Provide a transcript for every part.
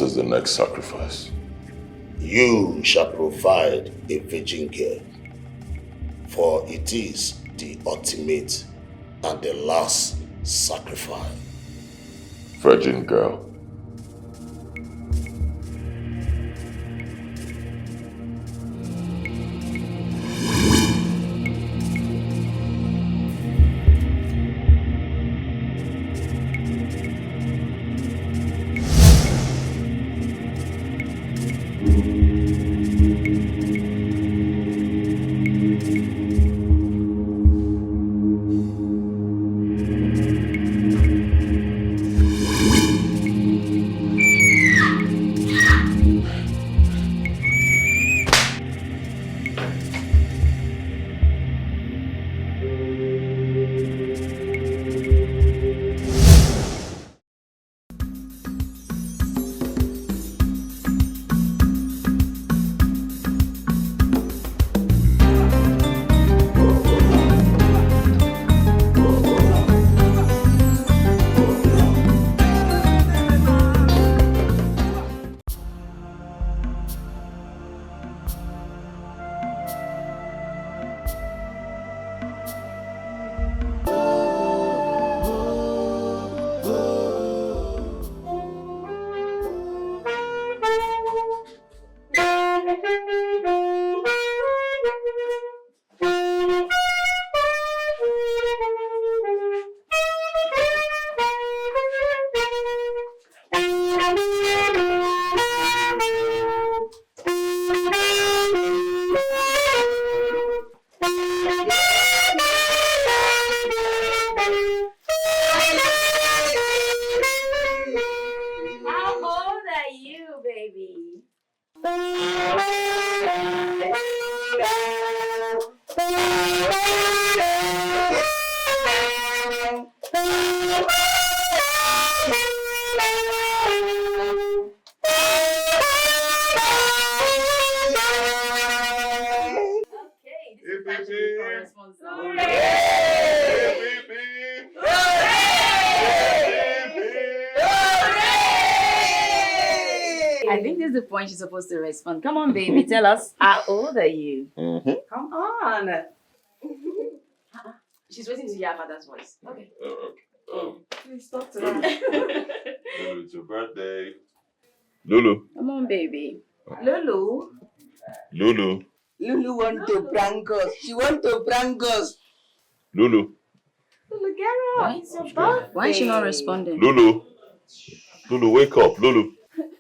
What is the next sacrifice? You shall provide a virgin girl, for it is the ultimate and the last sacrifice. Virgin girl. She's supposed to respond. Come on, baby, tell us, how old are you? Come on. She's waiting to hear her father's voice. Okay. Please talk to her. Lulu, it's your birthday. Lulu. Come on, baby. Lulu. Lulu. Lulu want to prank us. She want to prank us. Lulu. Lulu, get up. It's your birthday. Why is she not responding? Lulu. Lulu, wake up. Lulu.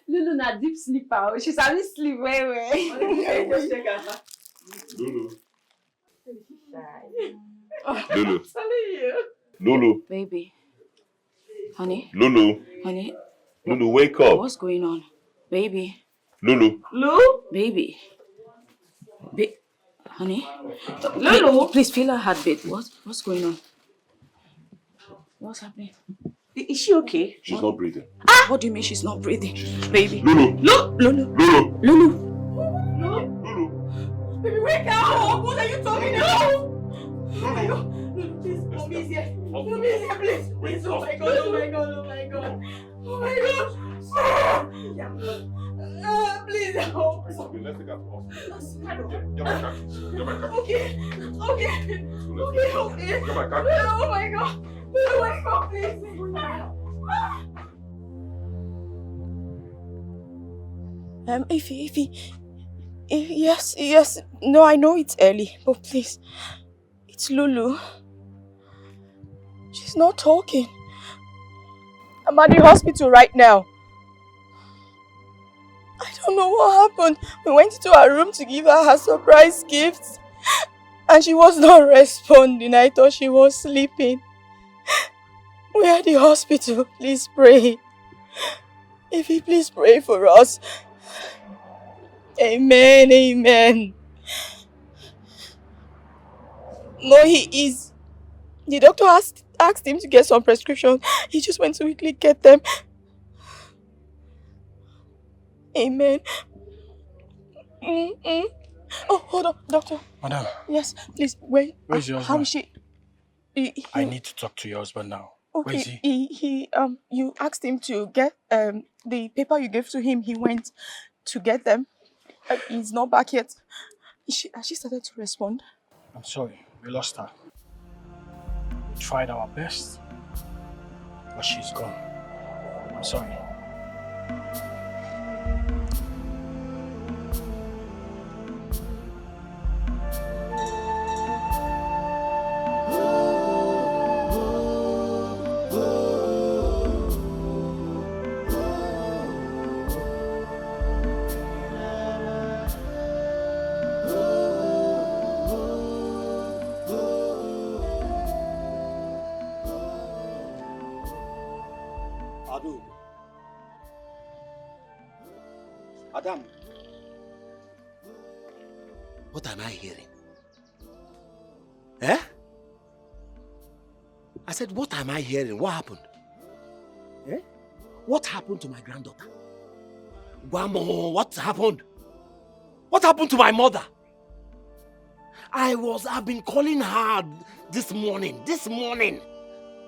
Lulu na deep sleeper. She's having sleep way. Lulu. Oh, Lulu. I'm telling you. Lulu. Baby. Honey. Lulu. Honey. Lulu, wake up. What's going on? Baby. Lulu. Lulu? Baby. Honey. Lulu. Please feel her heartbeat. What's going on? What's happening? Is she okay? She's not breathing. What do you mean she's not breathing? Baby. Lulu. Lulu. Lulu. Lulu. Lulu. Baby, wake up! What are you talking about? Oh my God. Lulu, please, mommy is here. Mommy is here, please. Please, oh my God, oh my God, oh my God. Oh my God. Please help. Let's take her to hospital. Get my car. Get my car. Okay. Get my car. Oh my God. Lulu, wake up, please. Ify, yes. No, I know it's early, but please, it's Lulu. She's not talking. I'm at the hospital right now. I don't know what happened. We went into her room to give her surprise gifts, and she was not responding. I thought she was sleeping. We're at the hospital. Please pray. Ify, please pray for us. Amen. No, he is. The doctor asked him to get some prescriptions. He just went to quickly get them. Amen. Oh, hold on, doctor. Madam. Yes, please, wait. Where's your husband? How is she? I need to talk to your husband now. Okay, Where is he? You asked him to get the paper you gave to him. He went to get them. He's not back yet. Has she started to respond? I'm sorry, we lost her. We tried our best, but she's gone. I'm sorry. Adam, what am I hearing? Eh? I said, what am I hearing? What happened? Eh? What happened to my granddaughter? Guamo, what happened? What happened to my mother? I've been calling her this morning,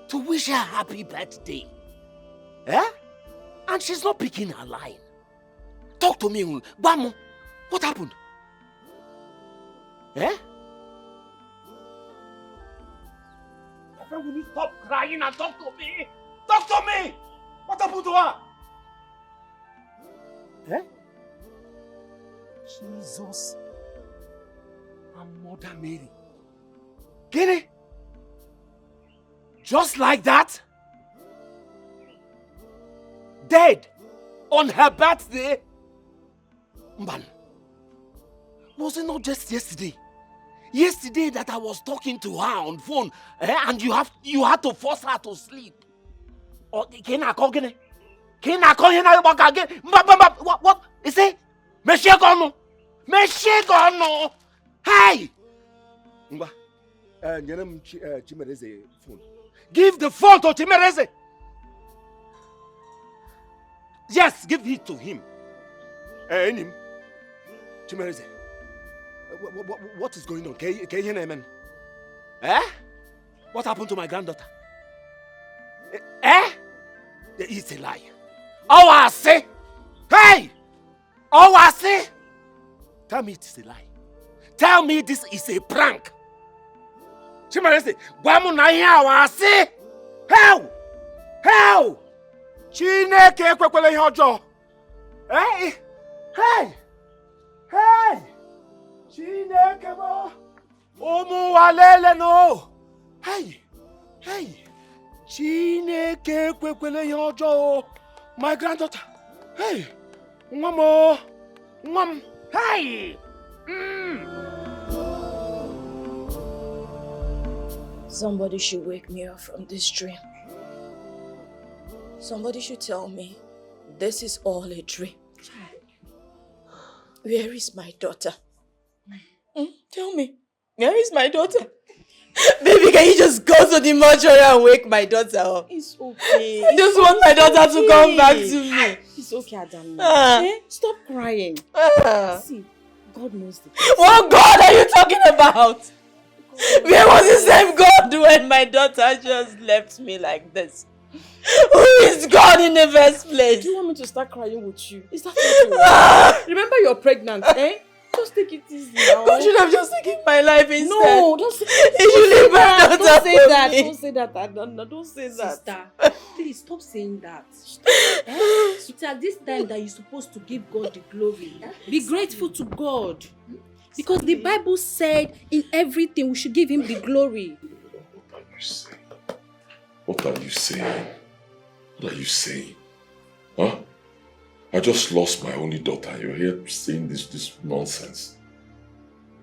to wish her happy birthday. Eh? And she's not picking her line. Talk to me, Guamo. What happened? Eh? My friend, will you stop crying and talk to me? Talk to me! What happened to her? Eh? Jesus and Mother Mary. Kenny? Just like that? Dead on her birthday? Mban, was it not just yesterday? Yesterday that I was talking to her on phone, and you had to force her to sleep. Or what? Is it? Meshegono. Hey! Mba, nyenem Chimereze phone. Give the phone to Chimereze. Yes, give it to him. Enim. Chimereze. What is going on? Eh? What happened to my granddaughter? Eh? It's a lie. Oh, I say. Hey! Oh, I say. Tell me it is a lie. Tell me this is a prank. Chimereze, Guamu na here I say. How? How? Chineke kwekwele ihe ọjọọ. Hey! Hey! Hey! Chineke mo! Ụmụ walele no! Hey! Hey! Chineke kwekwele ihe ọjọọ. My granddaughter. Hey! Nwam. Hey! Somebody should wake me up from this dream. Somebody should tell me this is all a dream. Where is my daughter? Tell me, where is my daughter? Baby, can you just go to the mortuary and wake my daughter up? It's okay. I just want my daughter to come back to me. It's okay, Adam. Stop crying. See, God knows the best. What God are you talking about? Where was the same God when my daughter just left me like this? Who is God in the first place? Do you want me to start crying with you? Is that okay? Remember you're pregnant, eh? Just take it easy now. God should have just taken my life instead. No, don't say that. He should leave my daughter. Don't say that. Me. Don't say that. Don't say that. Sister, please stop saying that. It's at this time that you're supposed to give God the glory. Be grateful to God. Because the Bible said in everything we should give him the glory. What are you saying? What are you saying? What are you saying? Huh? I just lost my only daughter. You're here saying this nonsense.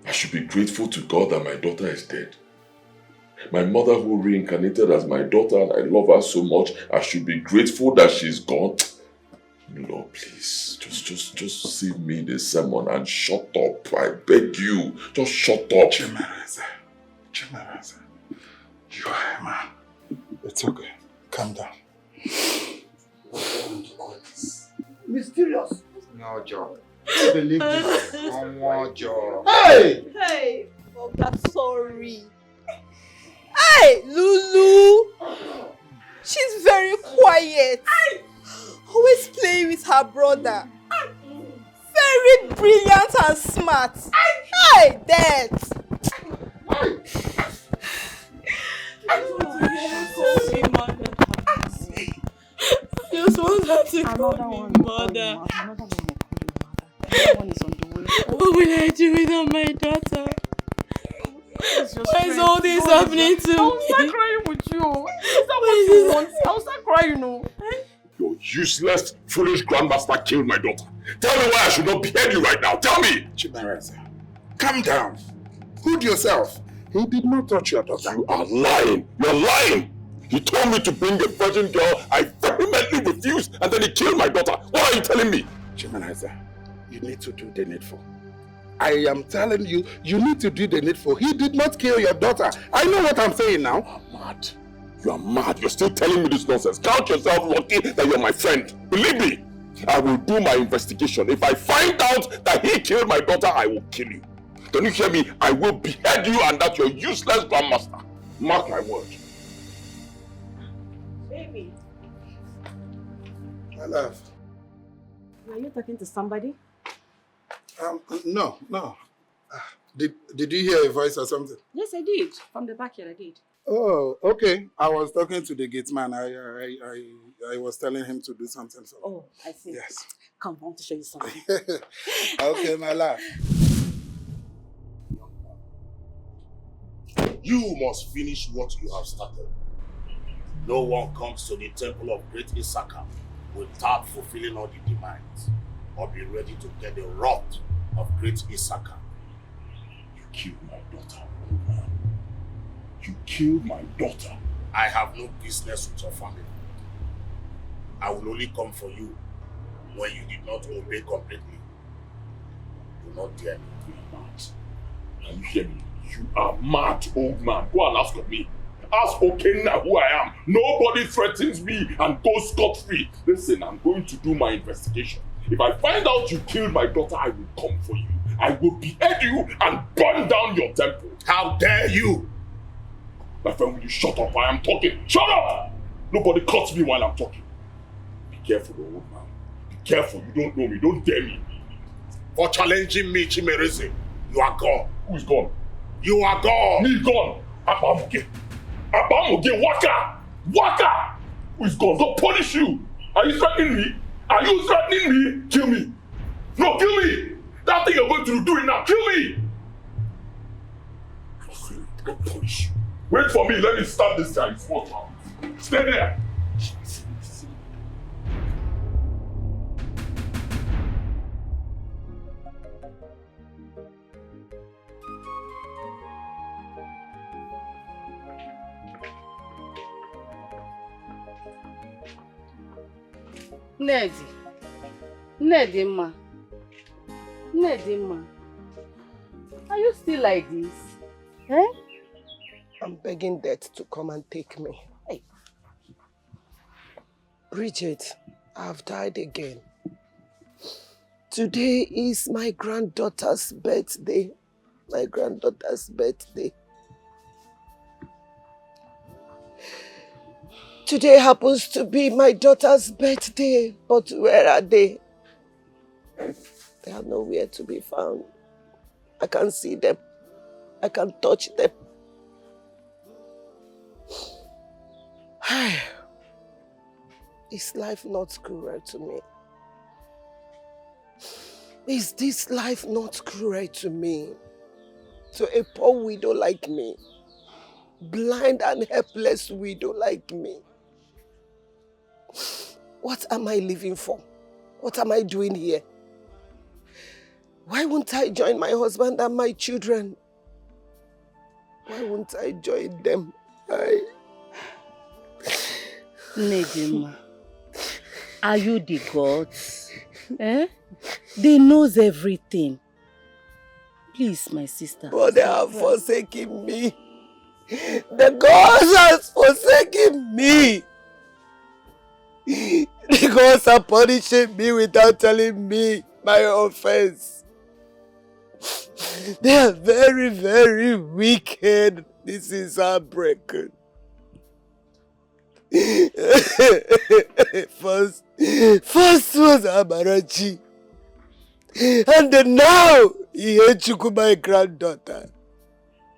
I should be grateful to God that my daughter is dead. My mother who reincarnated as my daughter and I love her so much, I should be grateful that she's gone. Lord, please, just save me the sermon and shut up. I beg you, just shut up. Chimereze, you are a man. It's okay. Calm down. Mysterious. No job. I believe this. One more job. Hey! Hey! Oh, that's sorry. Hey, Lulu! She's very quiet. Always playing with her brother. Very brilliant and smart. Hey, Dad! Just want her to call me mother. Another one is on the way. What will I do without my daughter? Why is all this happening to me? I'll start crying with you. Is that what you want? I'll start crying, no. Your useless, foolish grandmaster killed my daughter. Tell me why I should not behead you right now. Tell me! Chimareze, calm down. Hold yourself. He did not touch your daughter. You are lying. You're lying. He told me to bring a virgin girl. I vehemently refused, and then he killed my daughter. What are you telling me? Chimareze, you need to do the needful. I am telling you, you need to do the needful. He did not kill your daughter. I know what I'm saying now. You are mad. You are mad. You're still telling me this nonsense. Count yourself lucky that you're my friend. Believe me, I will do my investigation. If I find out that he killed my daughter, I will kill you. Don't you hear me? I will behead you and that your useless grandmaster. Mark my word. Baby. My love. Are you talking to somebody? No. Did you hear a voice or something? Yes, I did. From the backyard, I did. Oh, okay. I was talking to the gate man. I was telling him to do something. So. Oh, I see. Yes. Come, I want to show you something. Okay, my love. You must finish what you have started. No one comes to the temple of Great Issachar without fulfilling all the demands, or be ready to get the wrath of Great Issachar. You killed my daughter, old man. You killed my daughter. I have no business with your family. I will only come for you when you did not obey completely. Do not dare me. You are mad. Can you hear me? You are mad, old man. Go and ask of me. Ask Okenna who I am. Nobody threatens me and goes scot-free. Listen, I'm going to do my investigation. If I find out you killed my daughter, I will come for you. I will behead you and burn down your temple. How dare you? My friend, will you shut up? I am talking. Shut up! Nobody cuts me while I'm talking. Be careful, old man. Be careful. You don't know me. Don't dare me. For challenging me, Chimereze, you are gone. Who is gone? You are gone. Me gone. Abamuke. Abamuke. Waka. Waka. Who is gone? Don't punish you. Are you threatening me? Are you threatening me? Kill me. No, kill me. That thing you're going to do it now. Kill me. Don't punish you. Wait for me. Let me start this guy. Stay there. Nedima, are you still like this? Eh? I'm begging death to come and take me. Hey. Bridget, I've died again. Today is my granddaughter's birthday. My granddaughter's birthday. Today happens to be my daughter's birthday, but where are they? They are nowhere to be found. I can't see them. I can't touch them. Is life not cruel to me? Is this life not cruel to me? To a poor widow like me? Blind and helpless widow like me? What am I living for? What am I doing here? Why won't I join my husband and my children? Why won't I join them? Nedima, are you the gods? Eh? They knows everything. Please, my sister. But they have forsaken me. The gods has forsaken me. The gods are punishing me without telling me my offense. They are very, very wicked. This is heartbreaking. First was Amarachi. And then now, Ihechuku, my granddaughter.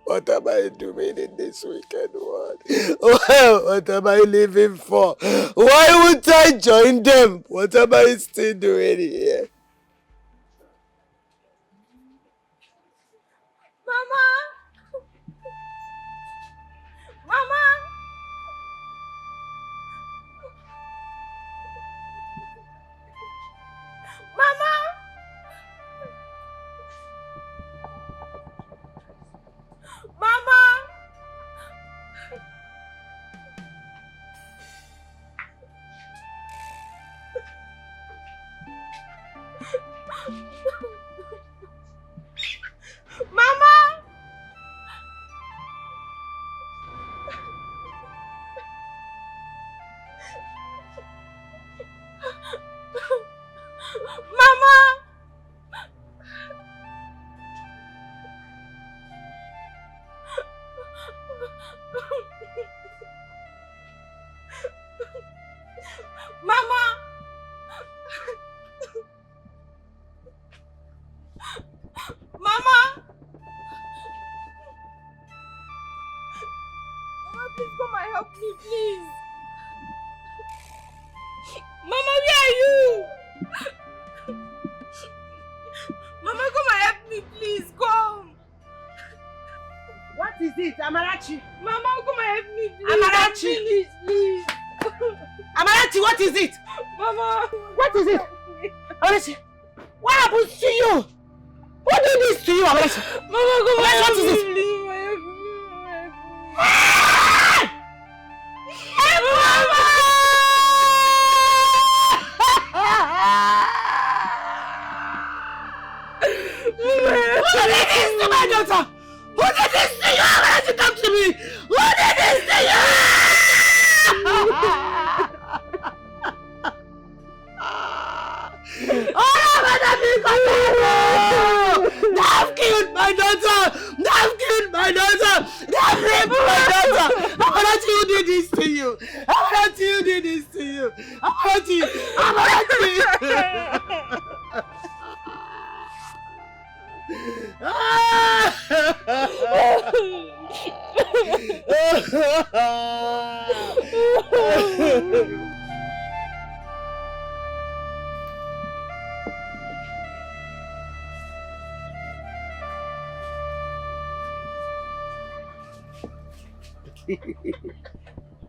What am I doing in this wicked world? What am I living for? Why would I join them? What am I still doing here? Mama! Mama! Mama! Mama! Mama! Mama! Mama! Mama! Mama, please come and help me, please. Mama, where are you? Mama, come and help me, please. Come. What is it, Amarachi? Mama, come and help me, please. Amarachi! Please. Amarachi, what is it? Mama. What is it? Amarachi, what happens to you? Who did this to you, Amarachi? Mama, come and help me, What is it? please. Who did this to my daughter? Who did this to you? Amarachi, come to me! Who did this to you? They've killed my daughter! They've killed my daughter! They've raped my daughter! Amarachi, who did this to you? Amarachi, who did this to you? Amarachi! Amarachi!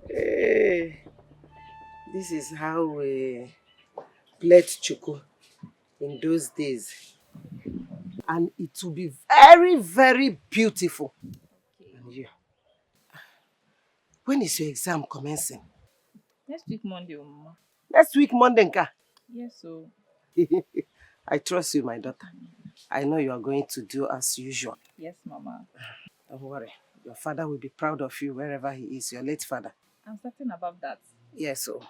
Hey, this is how we played Chuku in those days. And it will be very, very beautiful. And you, when is your exam commencing? Next week Monday, Mama. Next week Monday, Nka. Yes, so. I trust you, my daughter. I know you are going to do as usual. Yes, Mama. Don't worry. Your father will be proud of you wherever he is, your late father. I'm certain about that. Yes, so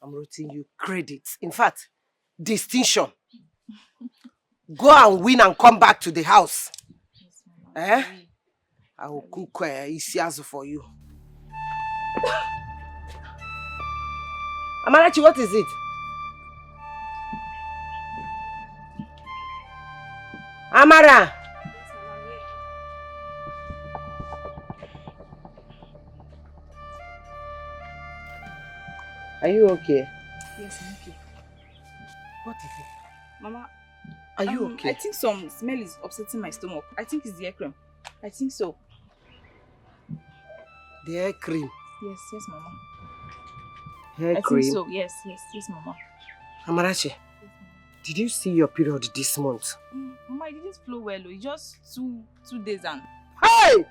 I'm writing you credits. In fact, distinction. Go and win and come back to the house. Yes, Mama. Eh? I will cook isiazu for you. Amarachi, what is it? Amara! Are you okay? Yes, I'm okay. What is it? Mama, are you okay? I think some smell is upsetting my stomach. I think it's the hair cream. I think so. The hair cream? Yes, Mama. Hair I cream? think so, yes, Mama. Amarachi, Yes, Mama. did you see your period this month? Mama, it didn't flow well. It's just two days and... Hey!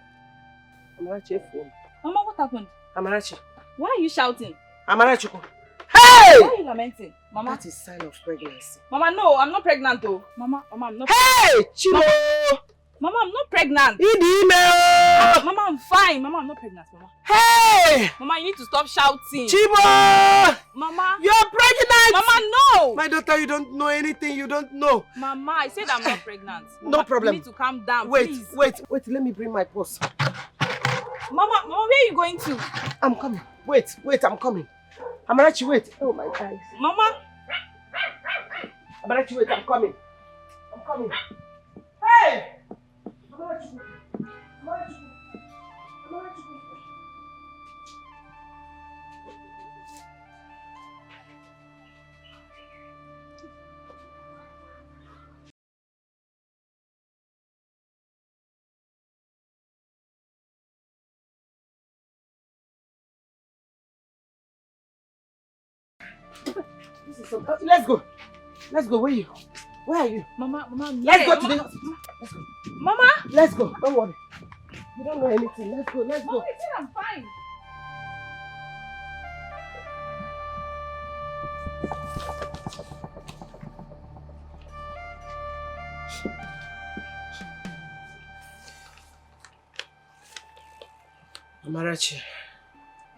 Amarachi, phone. Mama, what happened? Amarachi. Why are you shouting? Amarachi. Hey! Why are you lamenting? Mama? That is sign of pregnancy. Mama, no, I'm not pregnant though. Mama, I'm not. Hey! Chimo! Mama, I'm not pregnant. Idi me! Mama, I'm fine. Mama, I'm not pregnant, Mama. Hey! Mama, you need to stop shouting. Chimo! Mama! You're pregnant! Mama, no! My daughter, you don't know anything. You don't know. Mama, I said I'm not pregnant. No Mama, problem. You need to calm down, Wait, please. wait. Let me bring my purse. Mama, where are you going to? I'm coming. Wait, I'm coming. Amarachi, wait. Oh, my eyes. Mama! Amarachi, wait, I'm coming. I'm coming. Hey! Amarachi, wait. Amarachi, wait. Amarachi, wait. Let's go. Let's go. Where are you? Where are you? Mama, let's go to the hospital. Let's go. Mama! Let's go. Don't worry. You don't know anything. Let's go. Let's go. Mama, I said I'm fine. Amarachi.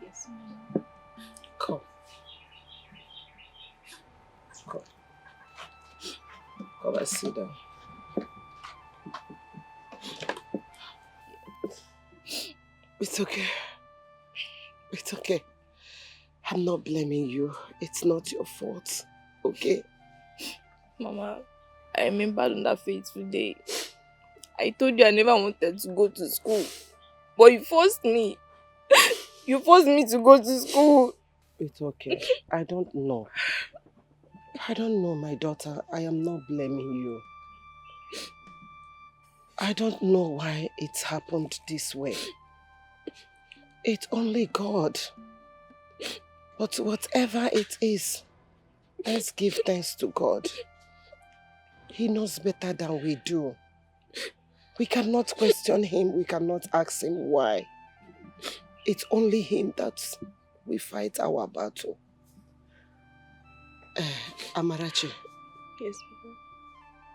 Yes, ma'am. Come. Come. Come and sit down. It's okay. It's okay. I'm not blaming you. It's not your fault. Okay? Mama, I remember on that fateful day. I told you I never wanted to go to school. But you forced me. You forced me to go to school. It's okay. I don't know. I don't know, my daughter. I am not blaming you. I don't know why it's happened this way. It's only God. But whatever it is, let's give thanks to God. He knows better than we do. We cannot question him. We cannot ask him why. It's only him that we fight our battle. Amarachi. Yes, Papa.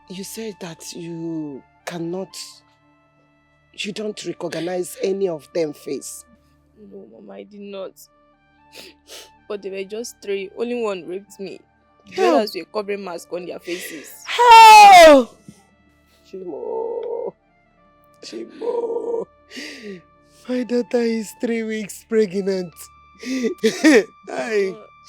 You said that you don't recognize any of them face. No, Mama, I did not. But they were just 3. Only one raped me. The others were covering masks on their faces. How? Chimo. Chimo. My daughter is 3 weeks pregnant.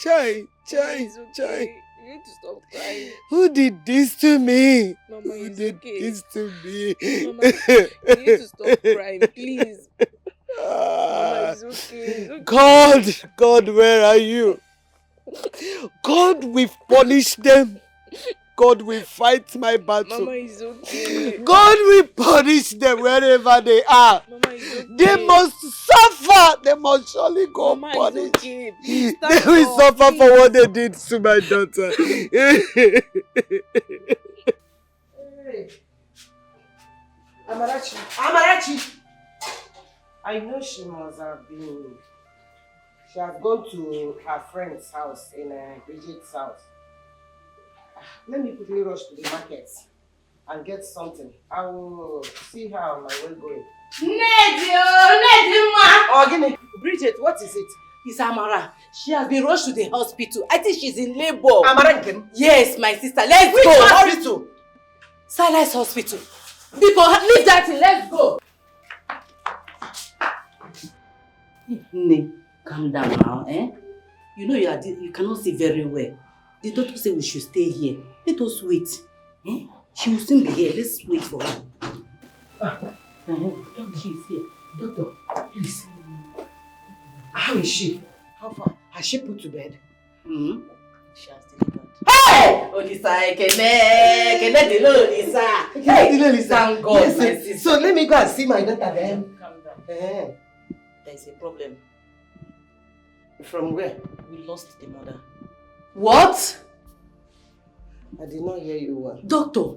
Chai. It's okay. You need to stop crying. Who did this to me? Mama, Who it's did okay. this to me? Mama, you need to stop crying, please. Mama, it's okay. It's okay. God, where are you? God will punish them. God will fight my battle. Mama, it's okay. God will punish them wherever they are. Mama, it's okay. They must suffer. They must surely go Mama, punished. it's okay. Please, They will suffer for what they did to my daughter. Hey. Amarachi! I know she must have been... She has gone to her friend's house in Bridget's house. Let me quickly rush to the market and get something. I will see her on my way going. Oh, Gini. Bridget, what is it? It's Amara. She has been rushed to the hospital. I think she's in labor. Amara again? Yes, my sister. Let's Which go. Which hospital? Silas Hospital. Because leave that thing. Let's go. Nne, calm down now, eh? You know you cannot see very well. The doctor said we should stay here. Let us wait. Eh? She will soon be here. Let's wait for her. Doctor, she is here. Doctor, please. How is she? How far? Has she put to bed? Mm-hmm. She has delivered. Hey! Olisa, Kenneth, the Lulu, Olisa. Hey! Thank God, Yes, my sister. so let me go and see my daughter then. Calm down. Eh. There is a problem. From where? We lost the mother. What? I did not hear you well. Doctor.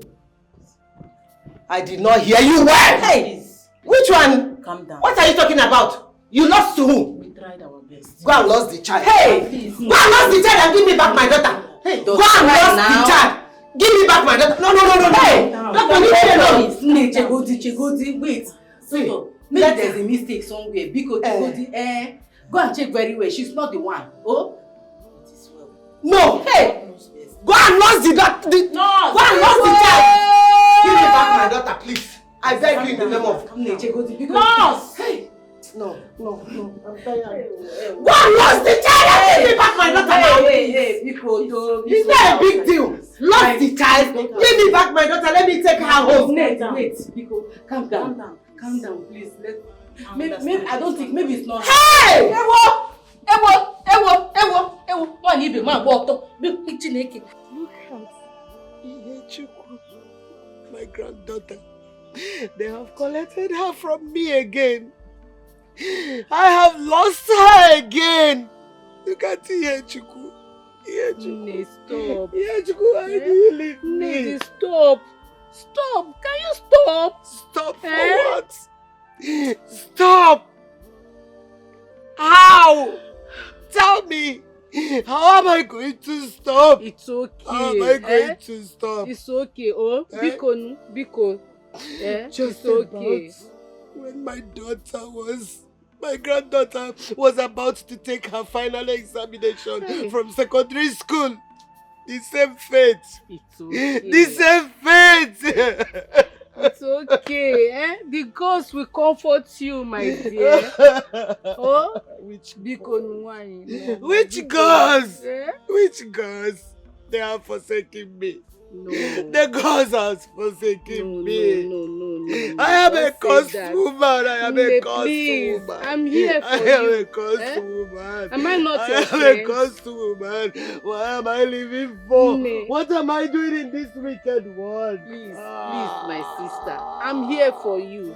I did not hear you well. Hey! Which one? Calm down. What are you talking about? You lost to who? We tried our best. Go and lose the child. Hey! Please, go and lose the child and give me back my daughter. Hey, go and lose the child. Give me back my daughter. No. Hey! Doctor, leave Chegodi, wait. Doctor, maybe there's a mistake somewhere. Because Chegodi, go and check very well. She's not the one. Oh? It is well. No! Hey! Go and lose the daughter. No! Go and lose the child. Give me back my daughter, please. I beg you in the name of... Chegodi, because... Hey! No. No, I'm tired. Go and lost the child! Give me back my daughter now! Hey, It's not a big deal. Lost the child. Give me back my daughter. Let me take her home. Wait, Biko, calm down. Calm down, please. Maybe I don't think, maybe it's not. Hey! Ewo! One even man walked up. Look at Ihechukwu, my granddaughter. They have collected her from me again. I have lost her again. Look at Ihechukwu. Stop. Ihechukwu, why do you leave me? Stop. Can you stop? Stop for what? Stop. How? Tell me. How am I going to stop? It's okay. How am I going to stop? It's okay. Oh, Biko. Just it's okay. When my granddaughter was about to take her final examination from secondary school. The same fate. It's okay. The same fate. It's okay. The ghost will comfort you, my dear. Oh, Which ghost? Which ghost? They are forsaking me. No. The ghost has forsaken me. No. I am a cursed woman. I am a cursed Please, woman. I'm here for you. I am a cursed woman. Am I not your I am friend? a cursed woman. What am I living for? What am I doing in this wicked world? Please, my sister. I'm here for you.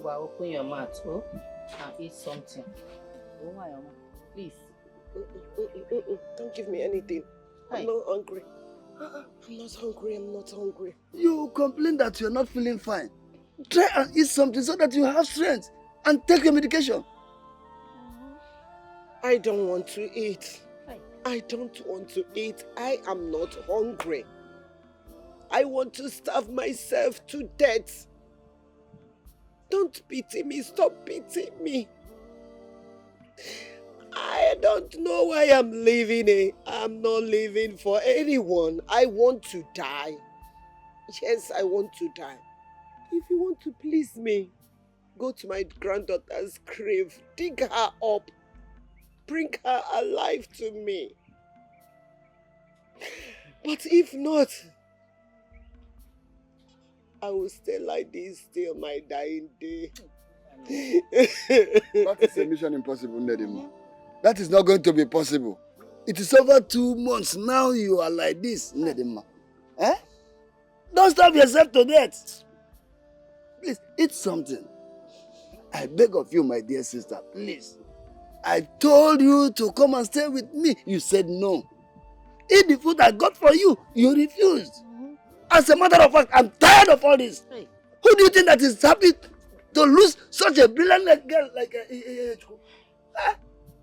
Open your mouth, and eat something. Please. Don't give me anything. I'm not hungry. I'm not hungry. You complain that you're not feeling fine. Try and eat something so that you have strength and take your medication. I don't want to eat. I am not hungry. I want to starve myself to death. Don't pity me. Stop pitying me. I don't know why I'm living. I'm not living for anyone. I want to die. Yes, I want to die. If you want to please me, go to my granddaughter's grave, dig her up, bring her alive to me. But if not, I will stay like this till my dying day. That is a mission impossible, Nedima. That is not going to be possible. It is over 2 months now you are like this, Nedima. Don't starve yourself to death. Please, eat something. I beg of you, my dear sister, please. I told you to come and stay with me. You said no. Eat the food I got for you. You refused. As a matter of fact, I'm tired of all this. Hey. Who do you think that is happy to lose such a brilliant girl like Edochie?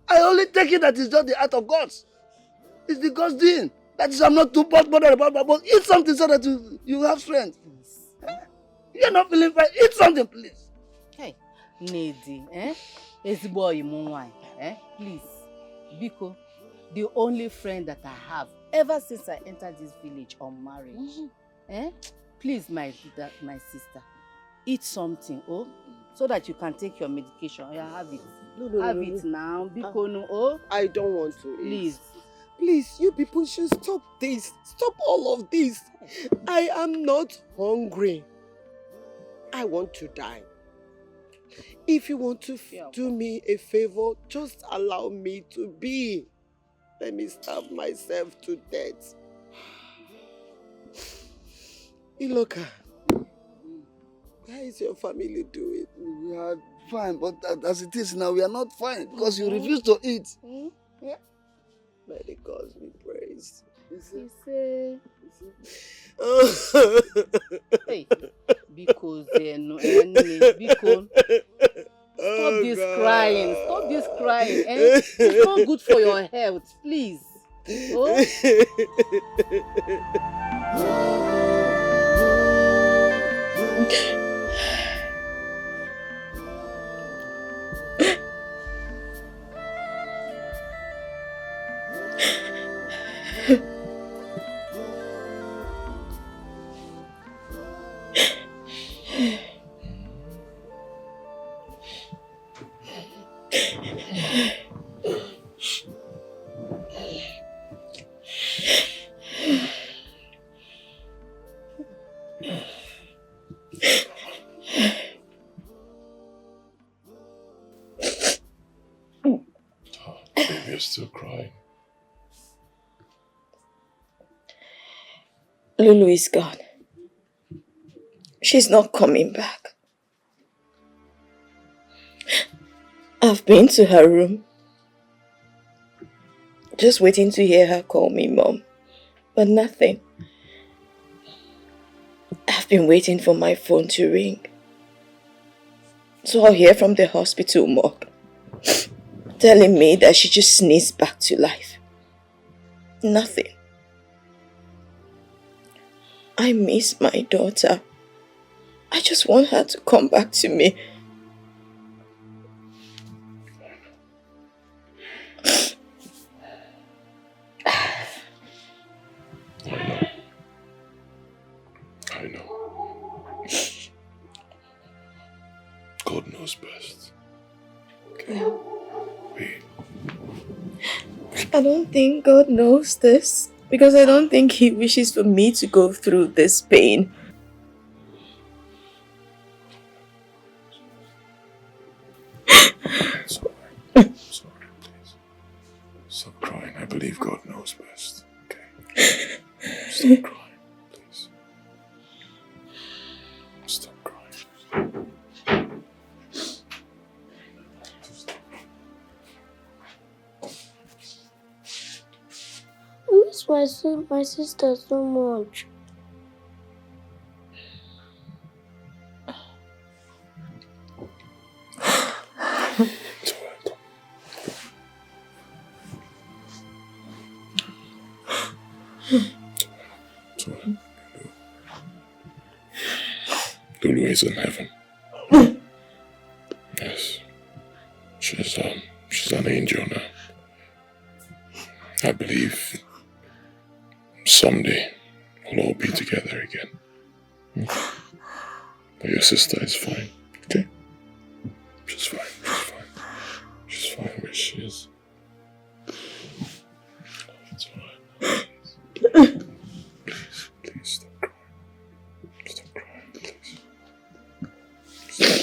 I only take it that it's just the act of God. It's the God's doing. That is, I'm not too bothered about that. But eat something so that you have strength. You're not feeling fine. Eat something, please. Hey, Nedi, Ezigbo Imunwai, please. Biko, the only friend that I have ever since I entered this village unmarried. Please, my sister, eat something, so that you can take your medication. Have it. Have it now. Biko, I don't want to eat. Please. Please, you people should stop this. Stop all of this. I am not hungry. I want to die. If you want to do me a favor, just allow me to be. Let me starve myself to death. Iloka, how is your family doing? We are fine, but as it is now, we are not fine because you refuse to eat. Yeah. May the gods be praised. Hey, because stop this crying. Stop this crying. It's not good for your health, please. Baby, you're still crying. Lulu is gone. She's not coming back. I've been to her room, just waiting to hear her call me Mom, but nothing. I've been waiting for my phone to ring, so I'll hear from the hospital morgue, telling me that she just sneezed back to life. Nothing. I miss my daughter. I just want her to come back to me. I know. God knows best. Okay. Wait. I don't think God knows this, because I don't think He wishes for me to go through this pain. It's alright. It's alright, please. Stop crying. I believe God knows best. Okay? Stop crying. Stop crying. I miss my sister so much. Lulu is in heaven. Yes. She's an angel now. I believe someday we'll all be together again. But your sister is fine, okay? She's fine, she's fine. She's fine where she is. It's alright. Please stop crying. Stop crying, please. Stop.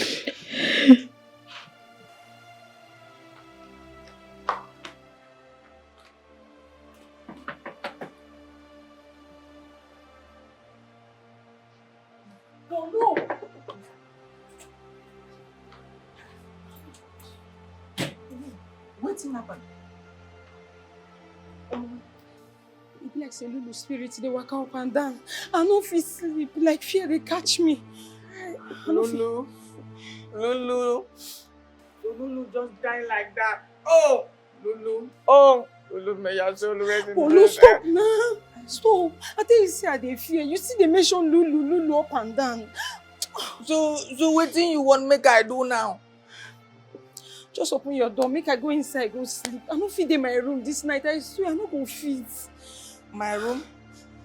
Oh no! Wetin happen? It be like say Lulu spirit dey waka up and down. I no fit sleep, like fear dey catch me. Lulu just dying like that. Oh, Lulu. Oh, Lulu, may your soul rest in Lulu, stop now. Stop. I tell you, say I dey fear. You see they mention Lulu up and down. So wetin you want make I do now? Just open your door, make I go inside, go sleep. I no fit dey my room this night. I swear I no go fit. My room?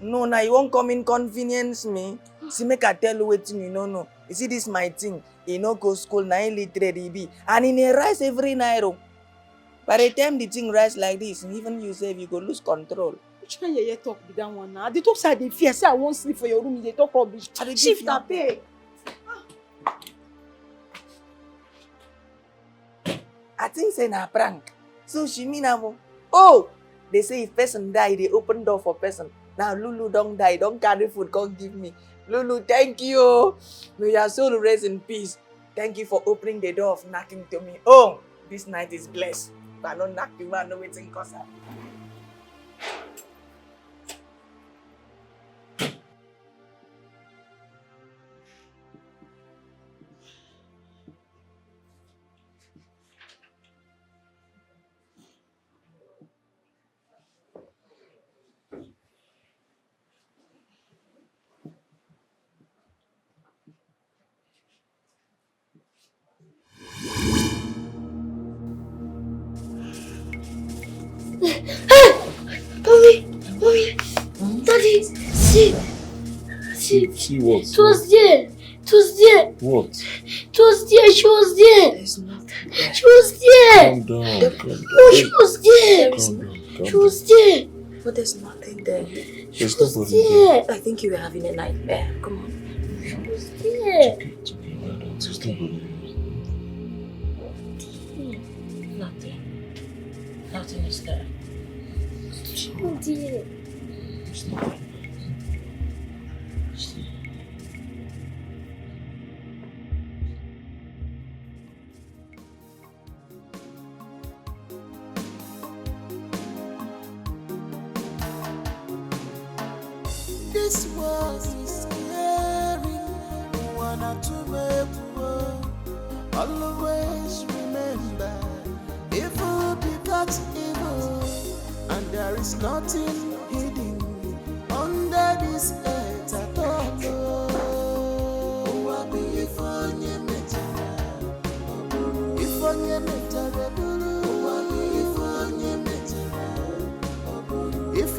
No, now you won't come inconvenience me. See, make I tell you wetin you no. You see this my thing. He no go school, na illiterate he be. And he dey rise every night. By the time the thing rise like this, even you say you go lose control. Which kind yeye talk be that one now? The talk say I dey fear, say I won't sleep for your room, you dey talk rubbish. Shift na pay. I think say na prank. So she mean am. Oh, they say if person die, they open door for person. Now Lulu don't die, don't carry food, come give me. Lulu, thank you. May your soul rest in peace. Thank you for opening the door of knocking to me. Oh, this night is blessed. But I don't knock you, I know waiting cause I. Mommy, Daddy, see. See what? It was there. What? It was there. She was there. She was there. Calm down. No, she was there. She was there. But there's nothing there. There's nobody there. I think you were having a nightmare. Come on. She was there. It's okay. There's nobody there. Nothing is there. She was there. It's nobody. This world is scary. Wanna to make war. Always remember, evil becomes evil, and there is nothing hidden under this earth at all. If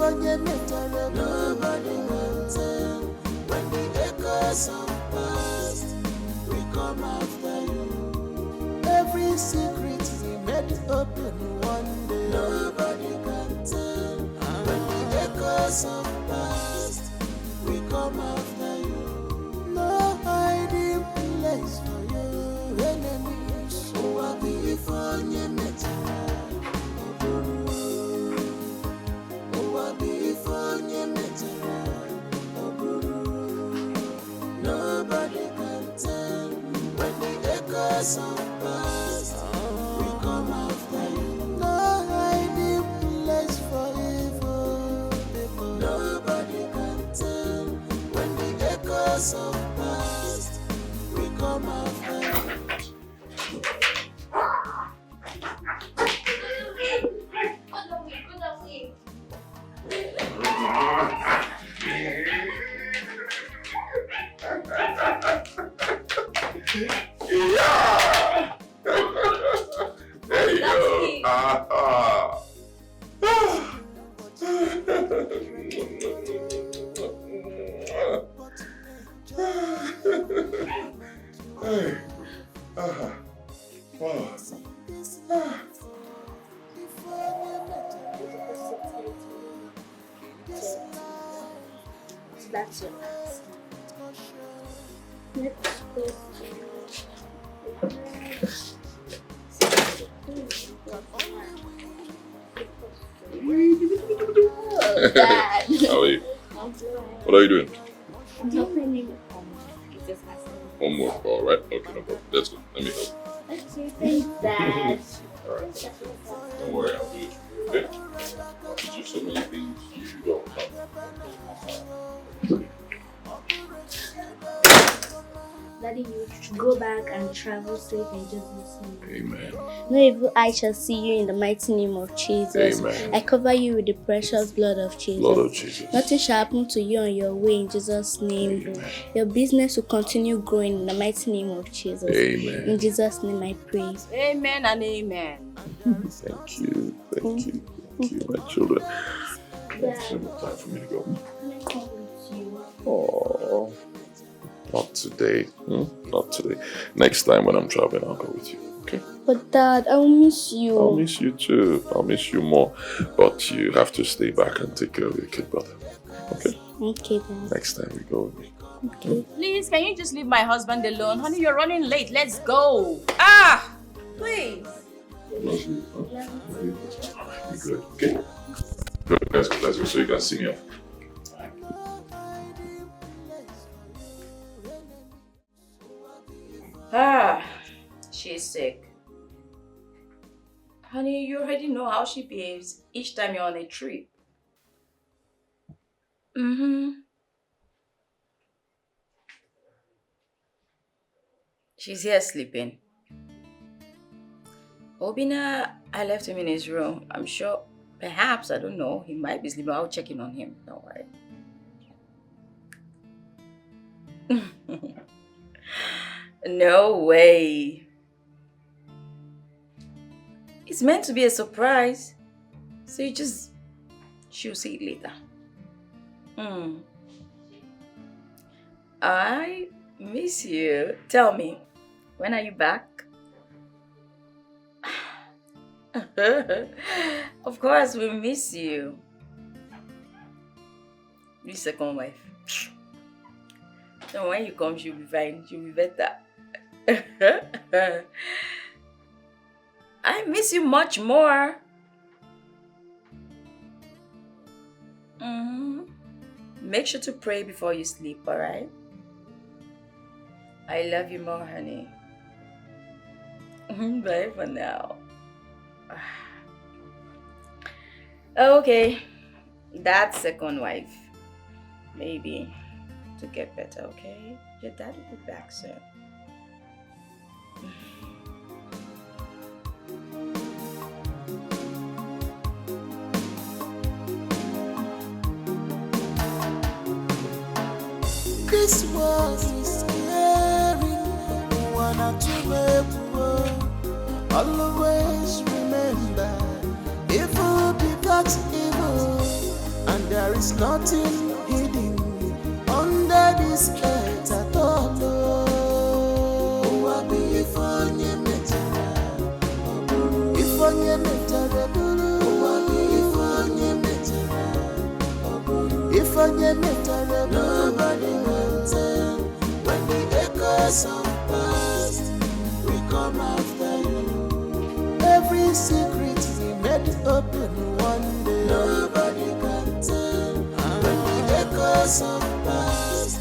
nobody will tell when the echoes of past we come after you. Every secret we made open one day. Nobody can tell when the echoes of past we come after you. No hiding place for you. Enemies who are before you met. Nobody can tell when the echoes of past we come after you. No hiding place for evil people. Nobody can tell when the echoes of past we come after you. Yeah! There you go. Hey. Wow. That's your last. Let's go. Dad. How are you? What are you doing? I'm helping you. Just asking. Homework. All right. Okay, no problem. Let's go. Let me help. Okay, thanks, Dad. All right. Don't worry, I'll do it. Okay? I'll teach you so many things you don't know. Daddy, you should go back and travel safe and just listen. Amen. No evil eye shall see you in the mighty name of Jesus. Amen. I cover you with the precious blood of Jesus. Blood of Jesus. Nothing shall happen to you on your way in Jesus' name. Amen. Your business will continue growing in the mighty name of Jesus. Amen. In Jesus' name I pray. Amen and amen. Thank you. Thank you. Thank you, my children. It's time for me to go. Can I come with you? Oh, not today. Not today. Next time when I'm traveling, I'll go with you. Okay? But Dad, I'll miss you. I'll miss you too. I'll miss you more. But you have to stay back and take care of your kid brother. Okay? Okay, Dad. Next time we go with me. Okay. Please, can you just leave my husband alone? Honey, you're running late. Let's go. Ah! Please. Love you. Love you. Be good. Okay? Good. Let's go so you can see me off. Ah, she's sick. Honey, you already know how she behaves each time you're on a trip. She's here sleeping. Obina, I left him in his room. I'm sure, perhaps, I don't know, he might be sleeping. I'll check in on him. Don't worry. No way. It's meant to be a surprise. So she'll see it later. I miss you. Tell me, when are you back? Of course, we miss you. Your second wife. And when you come, she'll be fine. She'll be better. I miss you much more. Make sure to pray before you sleep, alright? I love you more, honey. Bye for now. Okay, that second wife. Maybe to get better, okay? Your dad will be back soon. This world is scary. Wanna to always remember, evil begets evil, and there is nothing hidden under this earth at all. If onye metara, nobody will tell. When the echoes of past, we come after you. Every secret we made open one day, nobody can tell. When the echoes of past,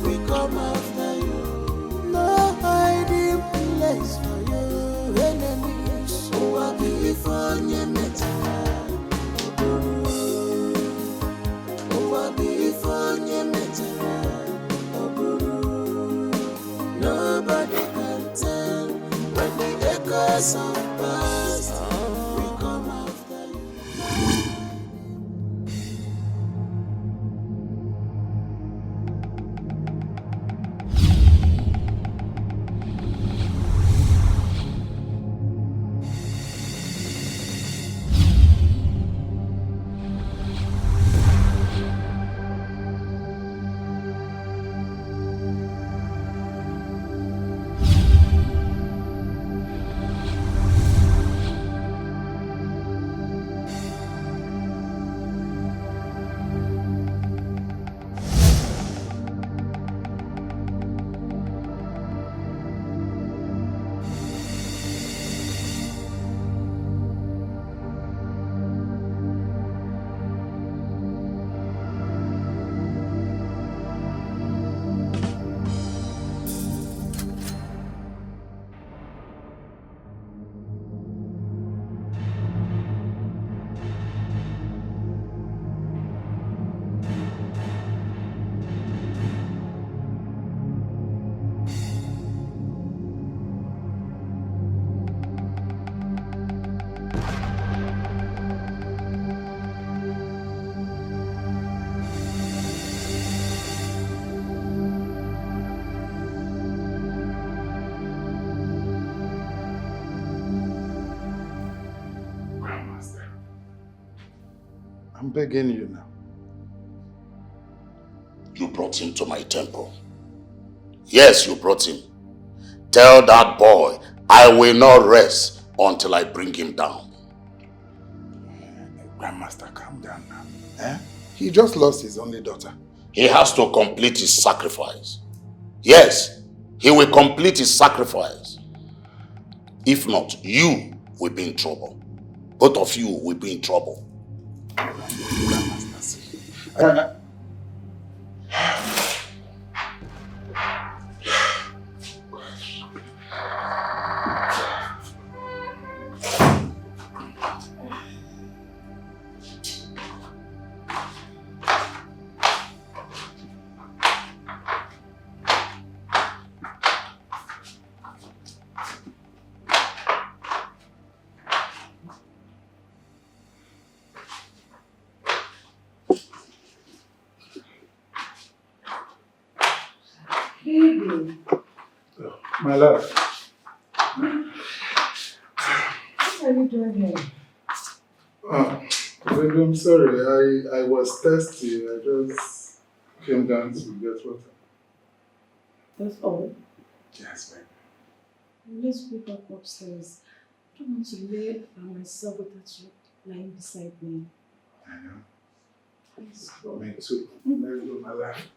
we come after you. No hiding place for you, enemies. Who are before you metara? Nobody can tell when the echoes of past we come after you. I'm begging you now. You brought him to my temple. Yes, you brought him. Tell that boy I will not rest until I bring him down. Grandmaster, calm down now. He just lost his only daughter. He has to complete his sacrifice. Yes, he will complete his sacrifice. If not, you will be in trouble. Both of you will be in trouble. Grandmaster, see. My love. What are you doing here? Baby, I'm sorry. I was thirsty. I just came down to get water. That's all? Yes, baby. Let's go back upstairs. don't want to lay by myself without you lying beside me. I know. Let's go. Me too. Let's go, my life.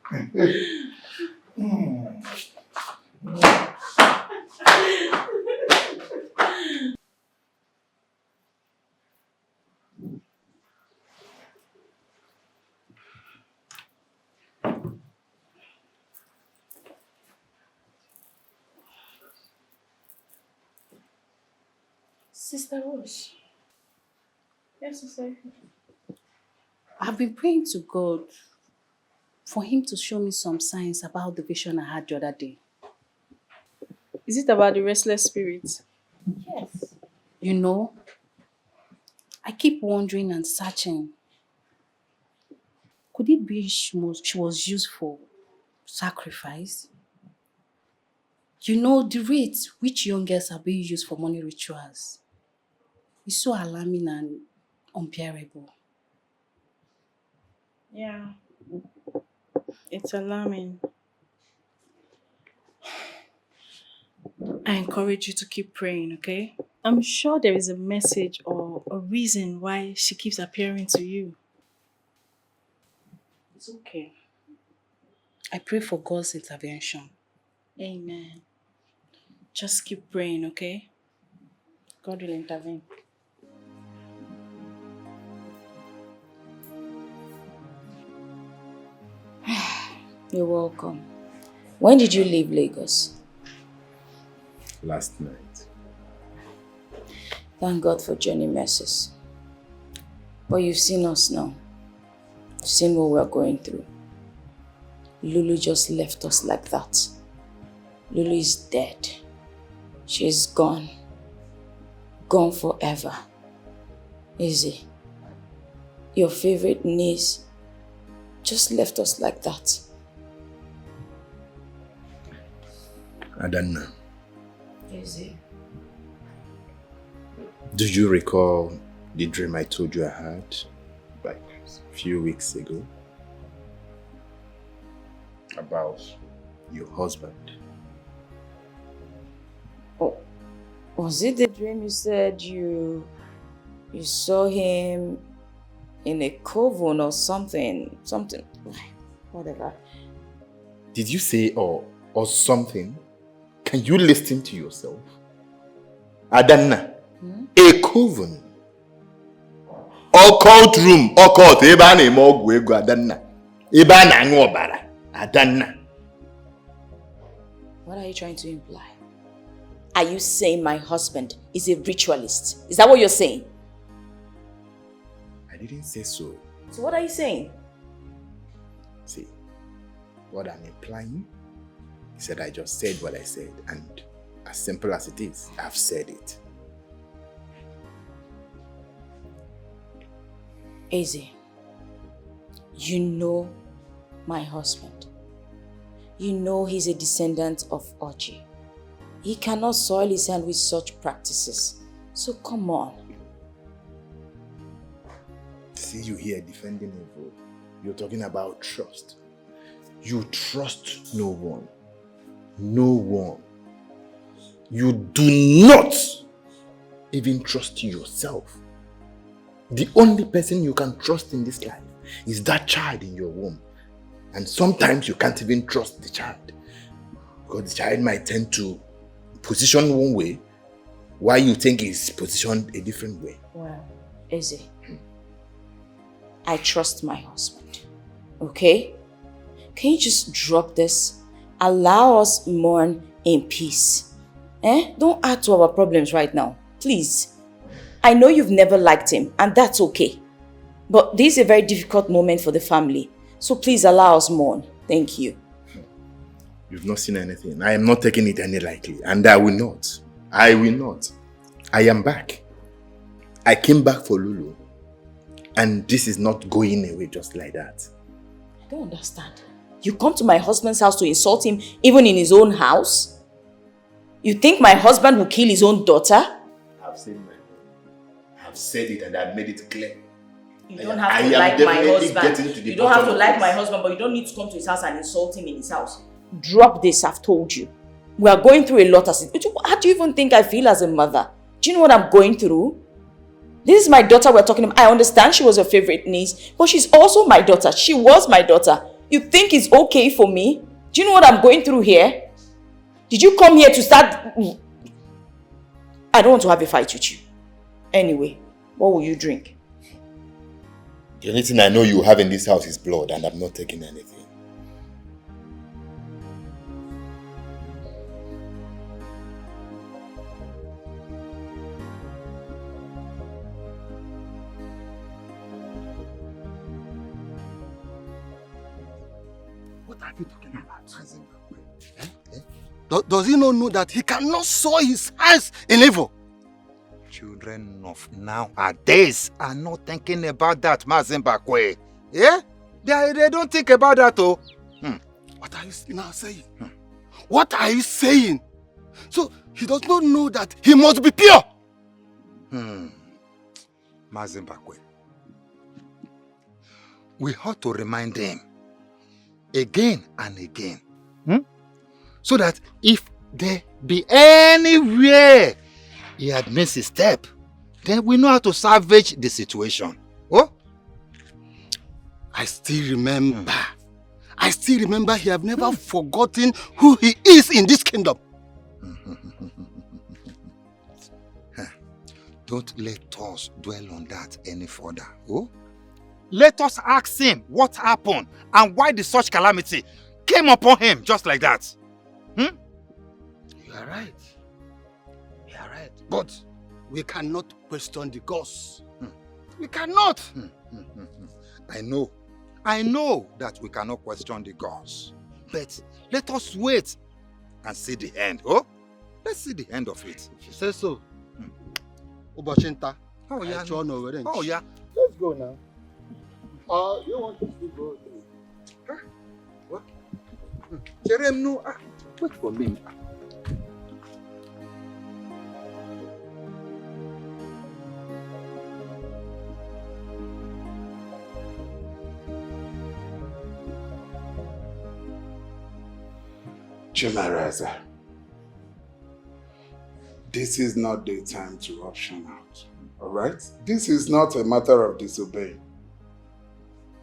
Sister Rose. Yes, sister. I've been praying to God for him to show me some signs about the vision I had the other day. Is it about the restless spirit? Yes. You know, I keep wondering and searching. Could it be she was used for sacrifice? You know, the rate which young girls are being used for money rituals is so alarming and unbearable. Yeah. It's alarming. I encourage you to keep praying, okay? I'm sure there is a message or a reason why she keeps appearing to you. It's okay. I pray for God's intervention. Amen. Just keep praying, okay? God will intervene. You're welcome. When did you leave Lagos? Last night. Thank God for journey mercies. But you've seen us now. You've seen what we're going through. Lulu just left us like that. Lulu is dead. She's gone. Gone forever. Easy. Your favorite niece just left us like that. Adanna, Easy. do you recall the dream I told you I had like a few weeks ago? About your husband. Oh, was it the dream you said you saw him in a coven or something? Something, whatever. Did you say or something? Can you listen to yourself? Adanna, a coven. Occult room, occult, ebe a na-eme ọgwụ ego Adanna. Ebe a na-aṅụ ọbara, Adanna. What are you trying to imply? Are you saying my husband is a ritualist? Is that what you're saying? I didn't say so. So what are you saying? See, what I'm implying is that I just said what I said, and as simple as it is, I've said it. Easy. You know my husband. You know he's a descendant of Edochie. He cannot soil his hand with such practices. So come on. See you here defending evil. You're talking about trust. You trust no one. No one. You do not even trust yourself. The only person you can trust in this life is that child in your womb. And sometimes you can't even trust the child. Because the child might tend to position one way while you think he's positioned a different way. Well, Easy. I trust my husband. Okay? Can you just drop this? Allow us mourn in peace. Don't add to our problems right now. Please. I know you've never liked him, and that's okay. But this is a very difficult moment for the family. So please allow us mourn. Thank you. You've not seen anything. I am not taking it any lightly, and I will not. I will not. I am back. I came back for Lulu, and this is not going away just like that. I don't understand. You come to my husband's house to insult him even in his own house? You think my husband will kill his own daughter? I've said my own. I've said it and I've made it clear. You don't have to like my husband. You don't have to like my husband, but you don't need to come to his house and insult him in his house. Drop this, I've told you. We are going through a lot as it. How do you even think I feel as a mother? Do you know what I'm going through? This is my daughter we're talking about. I understand she was your favorite niece, but she's also my daughter. She was my daughter. You think it's okay for me? Do you know what I'm going through here? Did you come here to start... I don't want to have a fight with you. Anyway, what will you drink? The only thing I know you have in this house is blood, and I'm not taking anything. What are you talking about? Does he not know that he cannot sow his hands in evil? Children of nowadays are not thinking about that, Mazimbakwe. Yeah? They don't think about that, oh. What are you now saying? What are you saying? So he does not know that he must be pure. Mazimbakwe. We ought to remind him again and again. So that if there be anywhere he had missed a step, then we know how to salvage the situation. Oh? I still remember. I still remember he have never forgotten who he is in this kingdom. Don't let us dwell on that any further. Oh? Let us ask him what happened and why the such calamity came upon him just like that. You are right. You are right. But we cannot question the cause. We cannot. I know that we cannot question the gods. But let us wait and see the end. Oh? Let's see the end of it. She says so. Obashinta. Oh yeah. Oh yeah. Let's go now. You want to go? What? Jerem, no. Wait for me. Chimeraza, this is not the time to option out, alright? This is not a matter of disobeying.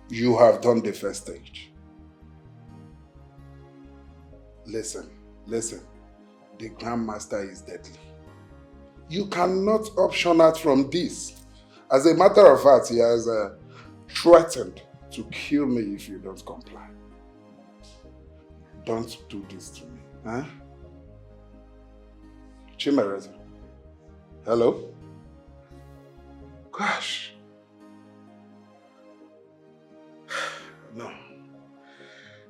You have done the first stage. Listen. The Grandmaster is deadly. You cannot option out from this. As a matter of fact, he has threatened to kill me if you don't comply. Don't do this to me, huh? Chimereze. Hello? Gosh. No.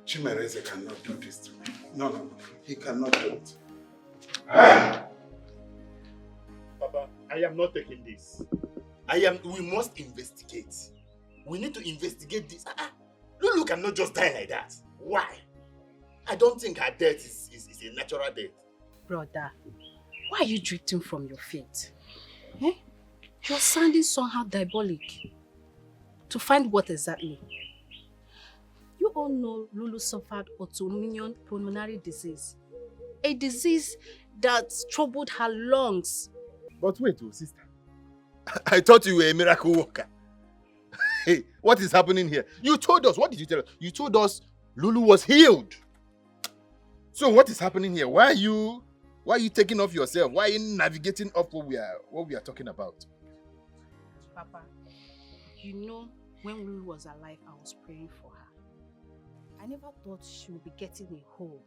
Chimereze cannot do this to me. No. He cannot do it. Papa, I am not taking this. We must investigate. We need to investigate this. Lulu cannot just die like that. Why? I don't think her death is a natural death. Brother, why are you drifting from your faith? You're sounding somehow diabolic. To find what exactly? You all know Lulu suffered autoimmune pulmonary disease. A disease that troubled her lungs. But wait, sister. I thought you were a miracle worker. Hey, what is happening here? You told us. What did you tell us? You told us Lulu was healed. So what is happening here? Why are you taking off yourself? Why are you navigating up what we are talking about? Papa, you know when Lulu was alive, I was praying for her. I never thought she would be getting a hole.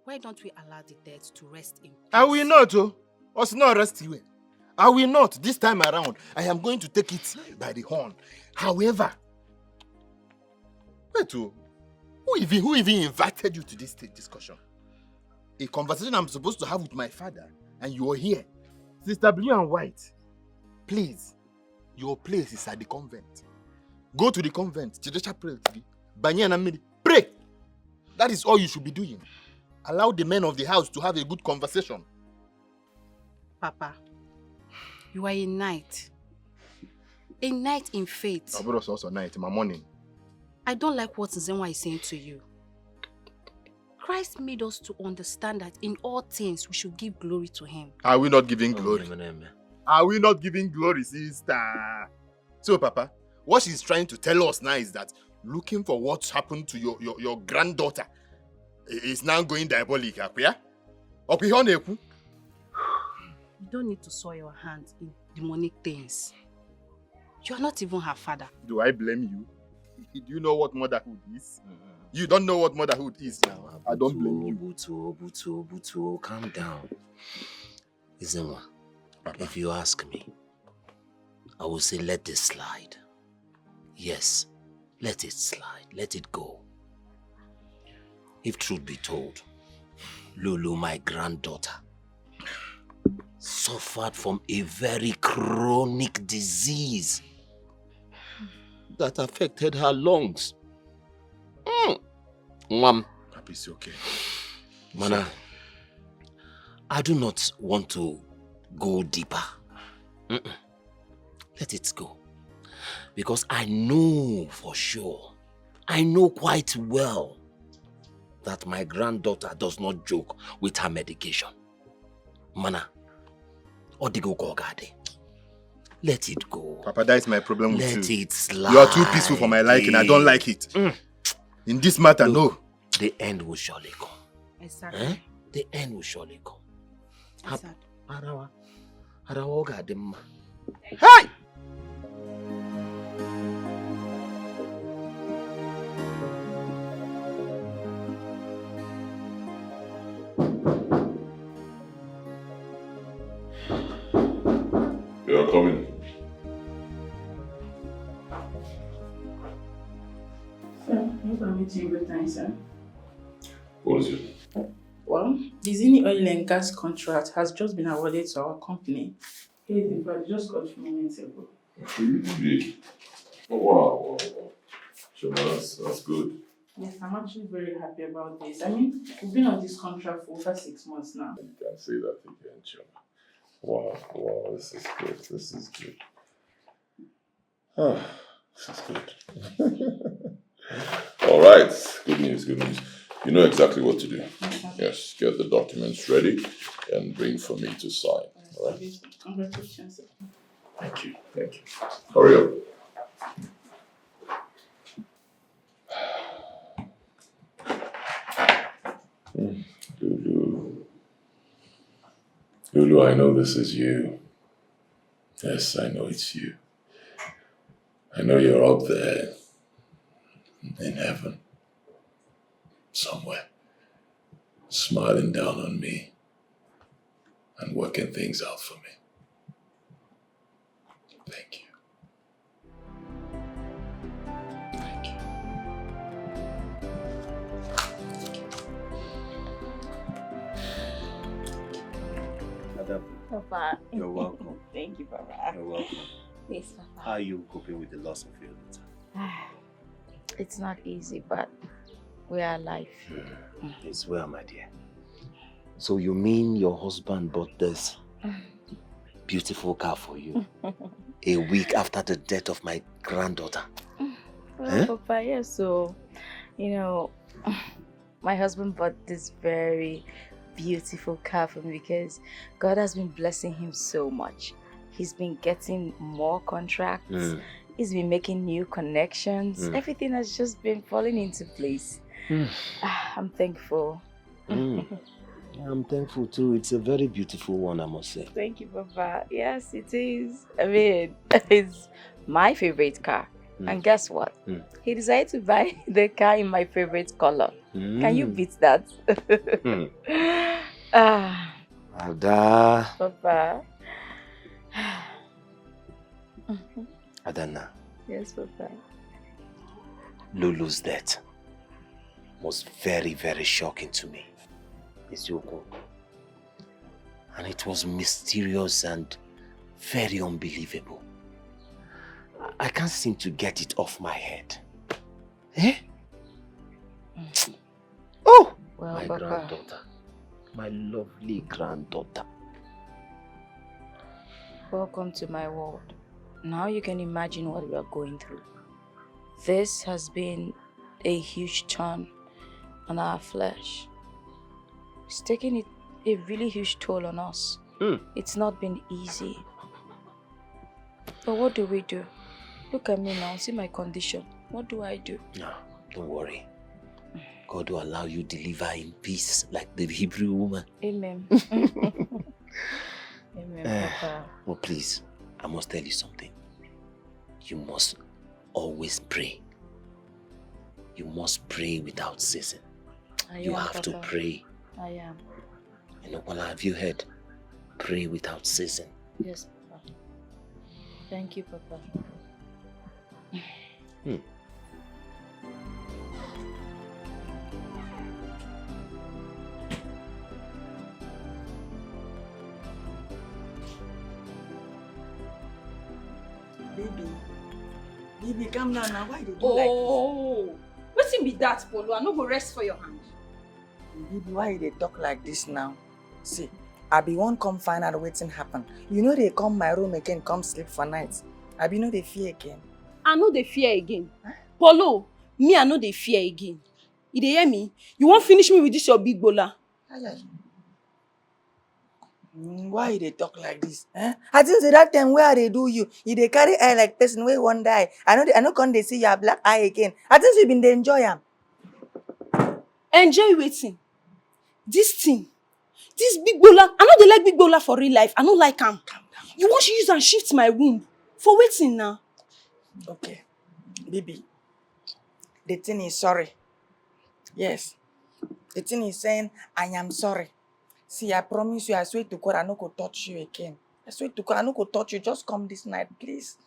Why don't we allow the dead to rest in peace? I will not, us not rest here. I will not. This time around, I am going to take it by the horn. However, wait, who even invited you to this discussion? A conversation I'm supposed to have with my father, and you are here. Sister Blue and White, please, your place is at the convent. Go to the convent, pray. That is all you should be doing. Allow the men of the house to have a good conversation. Papa, you are a knight. A knight in faith. But also knight, my morning. I don't like what Nzenwa is saying to you. Christ made us to understand that in all things we should give glory to him. Are we not giving glory? Are we not giving glory, sister? So, Papa, what she's trying to tell us now is that looking for what's happened to your granddaughter is now going diabolic, yeah? You don't need to soil your hands in demonic things. You are not even her father. Do I blame you? Do you know what motherhood is? You don't know what motherhood is. I don't blame you. Butu, calm down. Izenwa, if you ask me, I will say let this slide. Yes, let it slide. Let it go. If truth be told, Lulu, my granddaughter, suffered from a very chronic disease that affected her lungs. Papi, it's okay. Mana, I do not want to go deeper. Let it go. Because I know for sure, I know quite well that my granddaughter does not joke with her medication. Mana, Odigo Gogade. Let it go. Papa, that is my problem with you. Let it slide. You are too peaceful for my liking. I don't like it. In this matter, look, no. The end will surely come. Exactly. Eh? The end will surely come. Exactly. Hey! You are coming. Sir, you can meet you good time, sir. What is it? Well, the Ini Oil and Gas contract has just been awarded to our company. Here's the fact, just got a few moments ago. Really? Oh, wow. Sure, that's good. Yes, I'm actually very happy about this. I mean, we've been on this contract for over 6 months now. You can say that again, Choma. Wow, this is good. This is good. This is good. All right, good news. You know exactly what to do. Yes, get the documents ready and bring for me to sign. All right? Congratulations, sir. Thank you. Hurry up. Lulu, I know this is you. Yes, I know it's you. I know you're up there in heaven, somewhere, smiling down on me and working things out for me. Thank you. Thank you. Madam, Papa. you're welcome. Thank you, Papa. You're welcome. Yes, Papa. How are you coping with the loss of your daughter? It's not easy, but we are alive. It's well, my dear. So you mean your husband bought this beautiful car for you a week after the death of my granddaughter? Well, Papa, yes, so, my husband bought this very beautiful car for me because God has been blessing him so much. He's been getting more contracts. He's been making new connections. Everything has just been falling into place. I'm thankful. I'm thankful too. It's a very beautiful one, I must say. Thank you, Papa. Yes, it is. I mean, it's my favorite car. And guess what? He decided to buy the car in my favorite color. Can you beat that? Ada. Papa. Adana. Yes, Papa. Lulu's death was very, very shocking to me. Isioko. And it was mysterious and very unbelievable. I can't seem to get it off my head. Oh! Well, my Papa. granddaughter. My lovely granddaughter. Welcome to my world. Now you can imagine what we are going through. This has been a huge turn on our flesh. It's taking a really huge toll on us. It's not been easy. But what do we do? Look at me now, see my condition. What do I do? No, don't worry. God will allow you to deliver in peace like the Hebrew woman. Amen. Amen, Papa. Well, please, I must tell you something. You must always pray. You must pray without ceasing. You have to pray. I am. You know, well, have you heard? Pray without ceasing. Yes, Papa. Thank you, Papa. Baby, calm down now. Why you do like this? Oh, what's it be that, Polo? I no go rest for your hand. Baby, why you dey talk like this now? See, I be one come find out wetin happen. You know they come my room again, come sleep for night. I be no dey fear again. I know they fear again. Polo, me I know they fear again. You dey hear me? You won't finish me with this your big bola. Why you dey talk like this? I think say that time where they do you dey carry eye like person wey wan die. I know come they see your black eye again. I think you been dey enjoy am. Enjoy waiting. This thing, this big bola. I know they like big bola for real life. I don't like am. You want to use and shift my womb for waiting now? Okay, baby. The thing is sorry. Yes, the thing is saying I am sorry. See, I promise you, I swear to God, I no go touch you again. I swear to God, I no go touch you. Just come this night, please.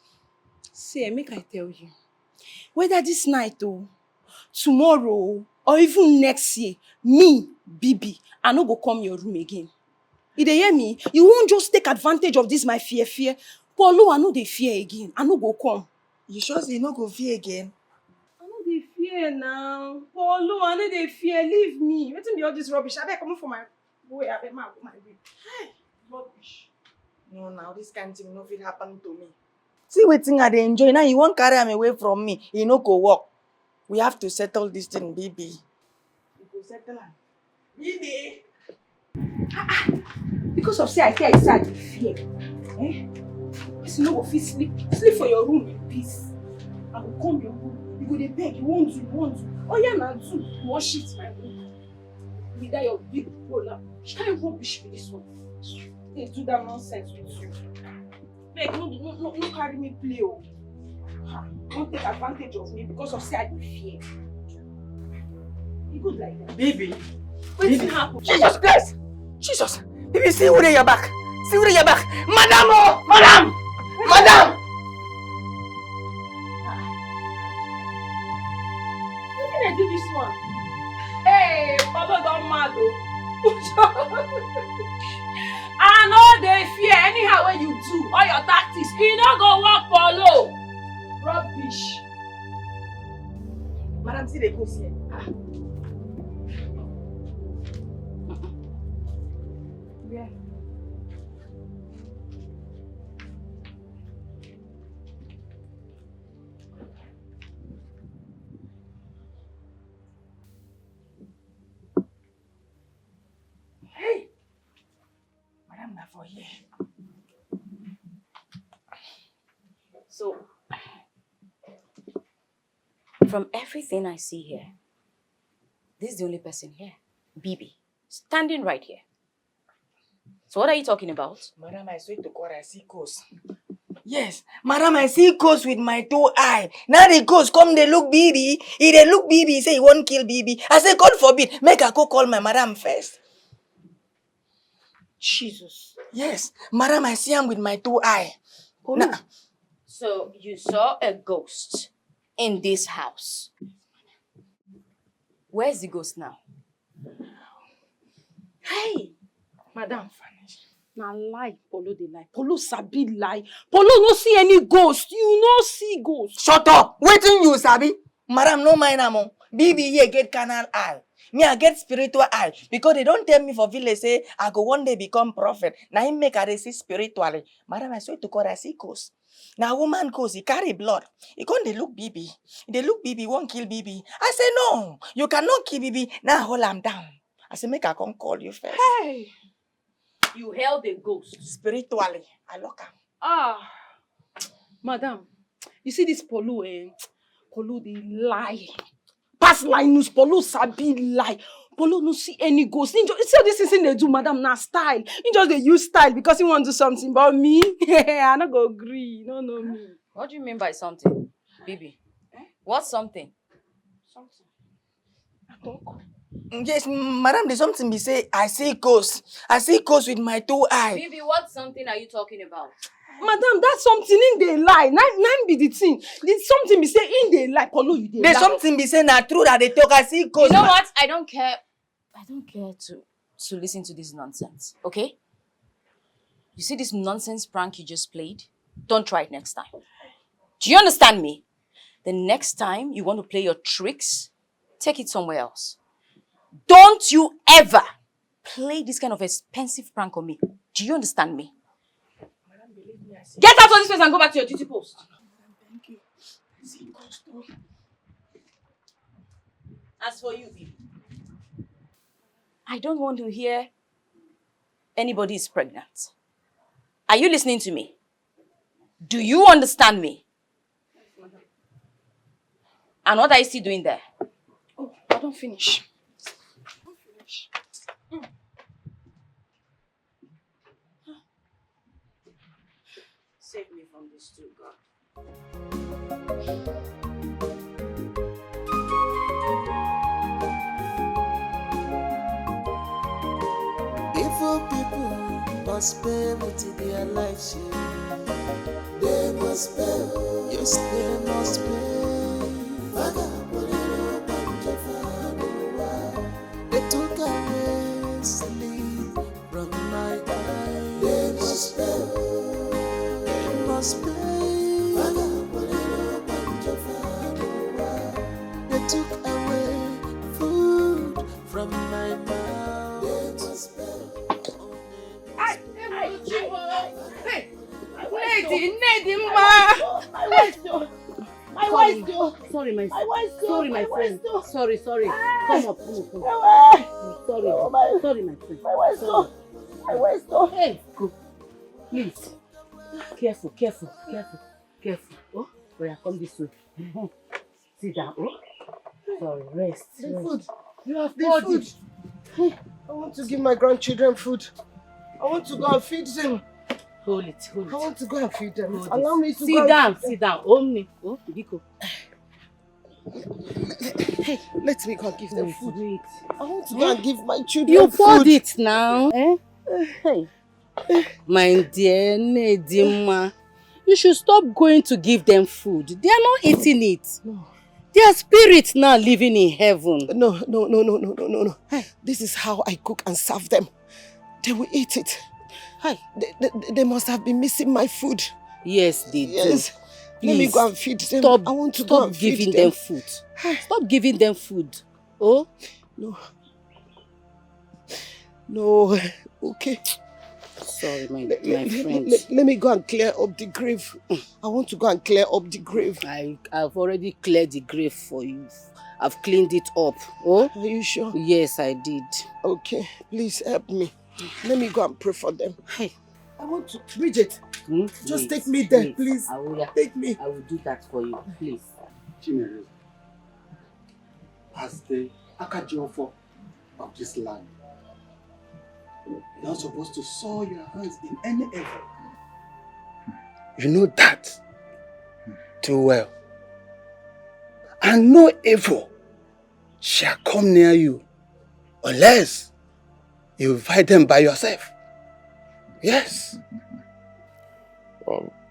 See, make I tell you, whether this night or tomorrow or even next year, me, Bibi, I no go come your room again. You dey hear me? You won't just take advantage of this my fear. Polo, I know they fear again. I no go come. You sure say you no go fear again? I know they fear now. Polo, I know they fear. Leave me. Wetin be all this rubbish? I beg come for my way. I beg my way. Hey, rubbish. No, now this kind of thing no fit happen to me. See wetin I dey enjoy. Now you won't carry am away from me. You no go work. We have to settle this thing, baby. We go settle am. Baby. Because of say I fear, I dey fear. Person no go fit sleep for your room in peace. I will come your room. You go dey beg. You want to. Oh yeah, now do. You want shift my room. With that your big roller. Can't rubbish with this one. They do that nonsense with you. Beg, no carry me play. Oh. Don't take advantage of me because of say I dey fear. You good like that? Baby. Wetin happen? Jesus Christ! Jesus! Baby, see who dey your back. See who dey your back. Madam! Oh! Madam! Madam! Wetin I do this one? Hey, Papa don't mad oh. I know they fear anyhow when you do all your tactics. You no go work Polo. Rubbish. Madam, see the ghost here. Where? Hey! Madam, na for here. So, from everything I see here, this is the only person here. Bibi, standing right here. So what are you talking about? Madam, I swear to God, I see ghosts. Yes, Madam, I see ghosts with my 2 eyes. Now the ghost come, they look Bibi. If they look Bibi, he say he won't kill Bibi. I say, God forbid, make I go call my Madam first. Jesus. Yes, Madam, I see him with my 2 eyes. Nah. So you saw a ghost in this house. Where's the ghost now? Hey, Madam. Na lie, Polo dey lie. Polo sabi lie. Polo no see any ghost. You no see ghost. Shut up! Waiting you, Sabi. Madam, no mind am. Bibi here get carnal eye. Me, I get spiritual eye. Because they don't tell me for village, say, I go one day become prophet. Now him make I see spiritually. Madam, I swear to God, I see ghost. Now woman goes, he carry blood. He can't they look Bibi. They look Bibi, won't kill Bibi. I say, no, you cannot kill Bibi. Now hold him down. I said, make I come call you first. Hey! You held a ghost. Spiritually, I lock her. Ah! Madam, you see this Polu, Polu, they lie. Pass line news, Polu sabi lie. Polu no see any ghost. See how this is in they do, madam, na style. He just they use style because he want to do something. But me, I not go agree. No, me. What do you mean by something, Bibi? What's something? Something. Yes, madam, there's something be say, I see ghosts. I see ghosts with my 2 eyes. Bibi, what something are you talking about? Madam, that's something in the lie. Nine be the thing. There's something be say in the lie. Polu, you dey lie. There's something be saying that true that they talk. I see ghosts. You know what? I don't care to listen to this nonsense, okay? You see this nonsense prank you just played? Don't try it next time. Do you understand me? The next time you want to play your tricks, take it somewhere else. Don't you ever play this kind of expensive prank on me. Do you understand me? Get out of this place and go back to your duty post. Thank you. I see ghosts. As for you, Bibi, I don't want to hear anybody is pregnant. Are you listening to me? Do you understand me? And what are you still doing there? Oh, I don't finish. Save me from this too, God. Evil people must pay with their life share. They must pay, yes, they must pay. They took away sleep from my eyes. They must pay, they must pay. They took away food from my mouth. They must pay. Sorry, my friend. Sorry. Come up. Sorry, my friend. Hey, go. Please. Careful. Oh, come this way. Sit down. Oh. Sorry, rest. The food. You have the food. I want to give my grandchildren food. I want to go and feed them. Hold it. I want to go and feed them. Hold Allow it. me to go. Sit down. Only. Oh, Biko. Hey, let me go and give them food. Wait. I want to go and give my children You food. poured it now. Hey. My dear Nedima, you should stop going to give them food. They are not eating it. No. Their spirits now living in heaven. No. This is how I cook and serve them. They will eat it. They must have been missing my food. Yes, they do. Let me go and feed them. I want to go and feed giving them food. Stop giving them food. Oh? No. Okay. Sorry, my friend. Let me go and clear up the grave. I want to go and clear up the grave. I've already cleared the grave for you. I've cleaned it up. Oh? Are you sure? Yes, I did. Okay. Please help me. Let me go and pray for them. Hey. I want to... Bridget, just take me there, please. Take me. I will do that for you, please. Chinedu, as the Akajiofo of this land, you're not supposed to soil your hands in any effort. You know that too well. And no evil shall come near you unless you fight them by yourself. Yes.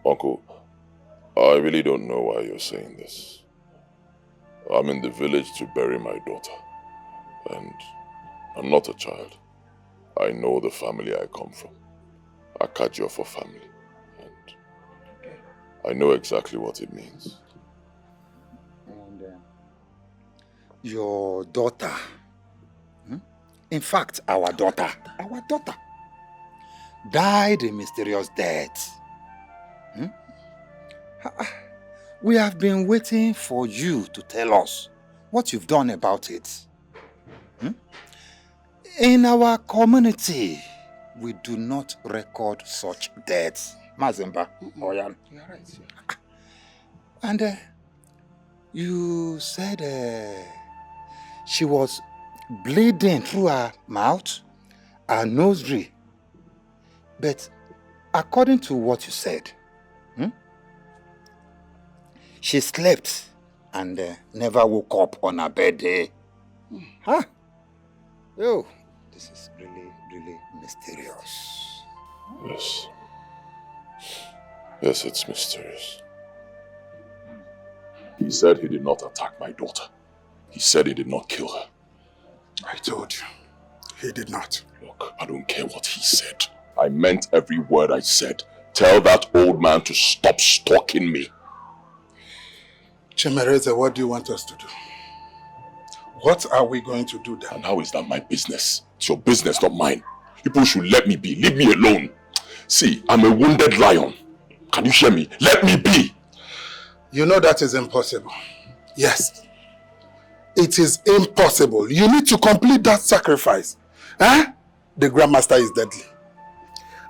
Uncle, I really don't know why you're saying this. I'm in the village to bury my daughter. And I'm not a child. I know the family I come from. Akajiofo family. And I know exactly what it means. And your daughter, in fact, our daughter, died a mysterious death. We have been waiting for you to tell us what you've done about it. In our community, we do not record such deaths. Mazemba, Oyan. You're right. And you said she was bleeding through her mouth, her nose, but according to what you said, she slept and never woke up on her bed. Huh? Oh, this is really, really mysterious. Yes. Yes, it's mysterious. He said he did not attack my daughter. He said he did not kill her. I told you, he did not. Look, I don't care what he said. I meant every word I said. Tell that old man to stop stalking me. Chimereze, what do you want us to do? What are we going to do then? And how is that my business? It's your business, not mine. People should let me be. Leave me alone. See, I'm a wounded lion. Can you hear me? Let me be. You know that is impossible. Yes. It is impossible. You need to complete that sacrifice. Huh? The Grandmaster is deadly.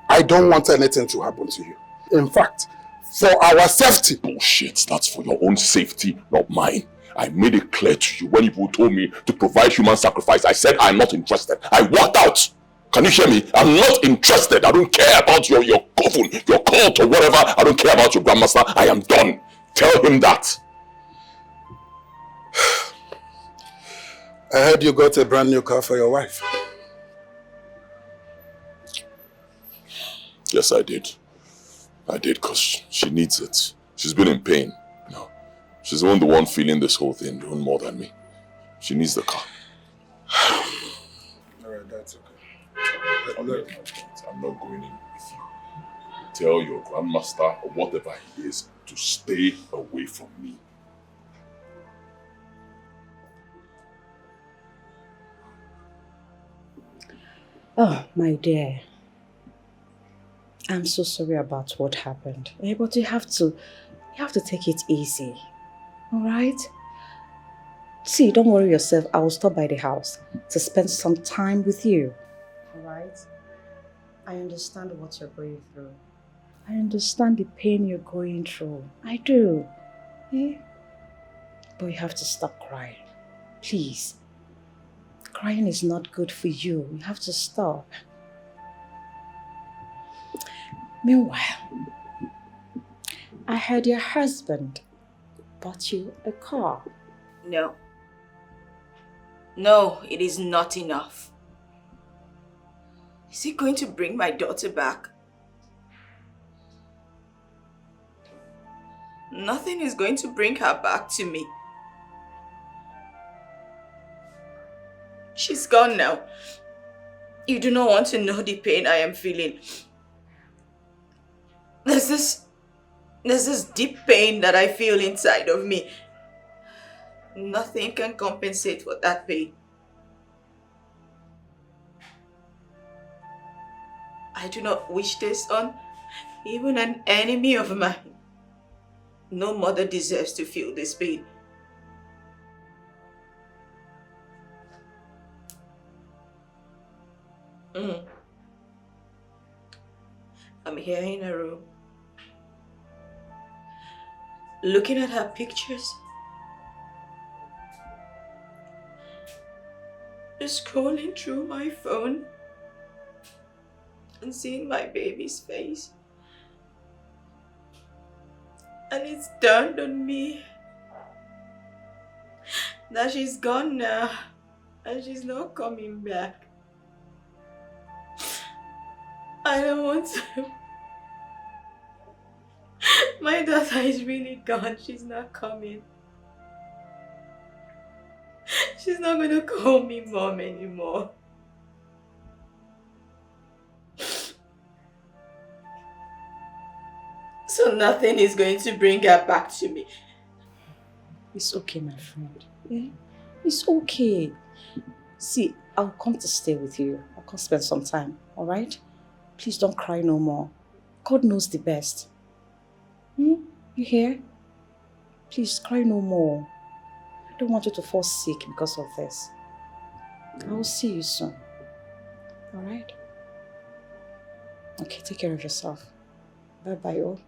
I don't want anything to happen to you. In fact, for our safety. Bullshit. That's for your own safety, not mine. I made it clear to you when you told me to provide human sacrifice. I said I'm not interested. I walked out. Can you hear me? I'm not interested. I don't care about your coven, your cult or whatever. I don't care about your Grandmaster. I am done. Tell him that. I heard you got a brand new car for your wife. Yes, I did. I did because she needs it. She's been in pain. No, she's the one feeling this whole thing, doing more than me. She needs the car. Alright, that's okay. I'm not going in with you. Tell your Grandmaster or whatever he is to stay away from me. Oh, my dear. I'm so sorry about what happened. But you have to take it easy. Alright? See, don't worry yourself. I will stop by the house to spend some time with you. Alright? I understand what you're going through. I understand the pain you're going through. I do. But you have to stop crying. Please. Crying is not good for you. You have to stop. Meanwhile, I heard your husband bought you a car. No. No, it is not enough. Is he going to bring my daughter back? Nothing is going to bring her back to me. She's gone now. You do not want to know the pain I am feeling. There's this deep pain that I feel inside of me. Nothing can compensate for that pain. I do not wish this on even an enemy of mine. No mother deserves to feel this pain. I'm here in her room, looking at her pictures, just scrolling through my phone and seeing my baby's face. And it's dawned on me that she's gone now and she's not coming back. I don't want to. My daughter is really gone. She's not coming. She's not going to call me mom anymore. So nothing is going to bring her back to me. It's okay, my friend. Yeah? It's okay. See, I'll come to stay with you. I'll come spend some time, alright? Please don't cry no more. God knows the best. You hear? Please cry no more. I don't want you to fall sick because of this. I will see you soon. Alright? Okay, take care of yourself. Bye-bye, all.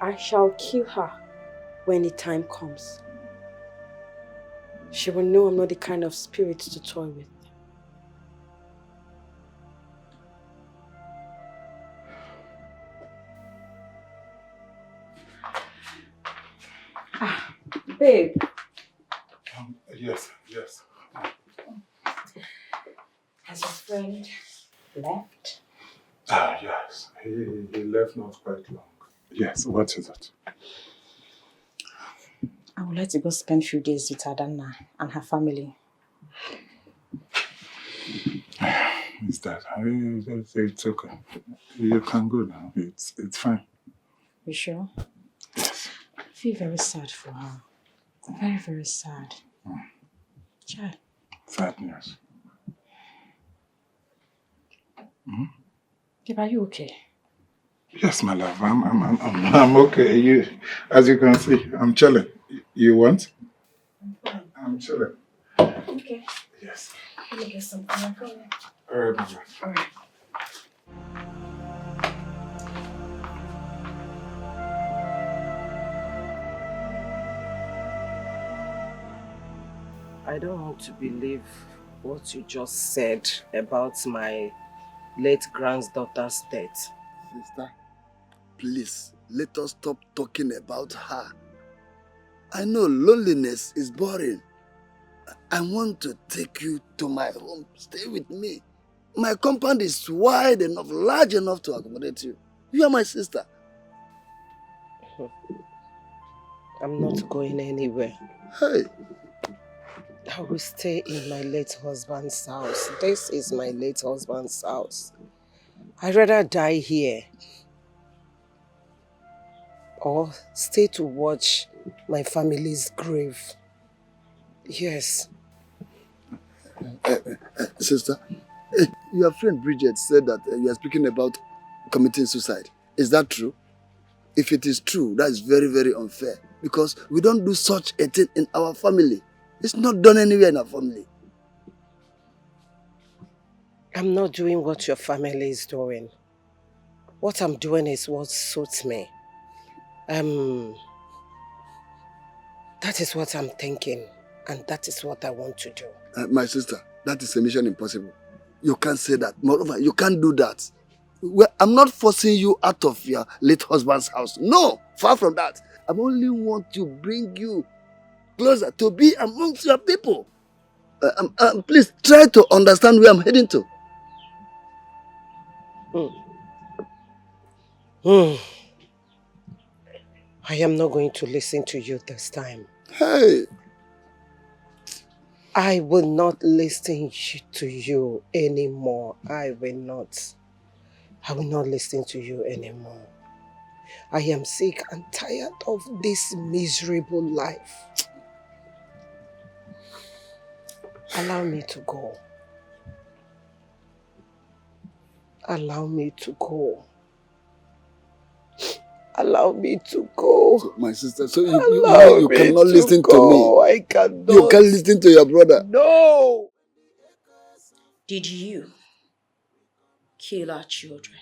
I shall kill her when the time comes. She will know I'm not the kind of spirit to toy with. Babe. Yes. Has your friend left? Yes. He left not quite long. Yes, what is it? I would like to go spend a few days with Adanna and her family. Is that? It's okay. You can go now. It's fine. You sure? Yes. I feel very sad for her. Very, very sad. Child. Sad news. Babe, are you okay? Yes, my love. I'm okay. As you can see, I'm chilling. You want? I'm fine. I'm chilling. Okay. Yes. Let me get something. I'm coming. All right, my love. All right. I don't want to believe what you just said about my late granddaughter's death. Sister, please, let us stop talking about her. I know loneliness is boring. I want to take you to my home. Stay with me. My compound is wide enough, large enough to accommodate you. You are my sister. I'm not going anywhere. Hey. I will stay in my late husband's house. This is my late husband's house. I'd rather die here or stay to watch my family's grave. Yes. Sister, your friend Bridget said that you are speaking about committing suicide. Is that true? If it is true, that is very, very unfair because we don't do such a thing in our family. It's not done anywhere in our family. I'm not doing what your family is doing. What I'm doing is what suits me. That is what I'm thinking, and that is what I want to do. My sister, that is a mission impossible. You can't say that. Moreover, you can't do that. Well, I'm not forcing you out of your late husband's house. No, far from that. I only want to bring you closer to be amongst your people. Please try to understand where I'm heading to. I am not going to listen to you this time. Hey! I will not listen to you anymore. I will not listen to you anymore. I am sick and tired of this miserable life. Allow me to go. Allow me to go. Allow me to go. So, my sister, so you cannot listen to me. I cannot. You can't listen to your brother. No. Did you kill our children?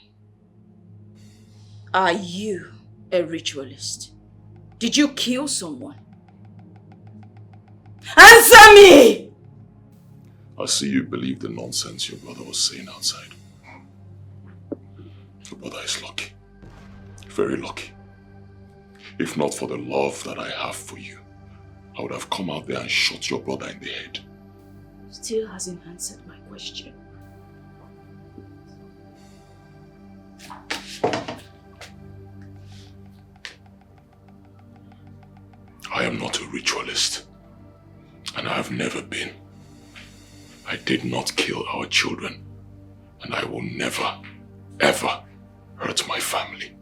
Are you a ritualist? Did you kill someone? Answer me! I see you believe the nonsense your brother was saying outside. Your brother is lucky. Very lucky. If not for the love that I have for you, I would have come out there and shot your brother in the head. Still hasn't answered my question. I am not a ritualist. And I have never been. I did not kill our children. And I will never, ever hurt my family.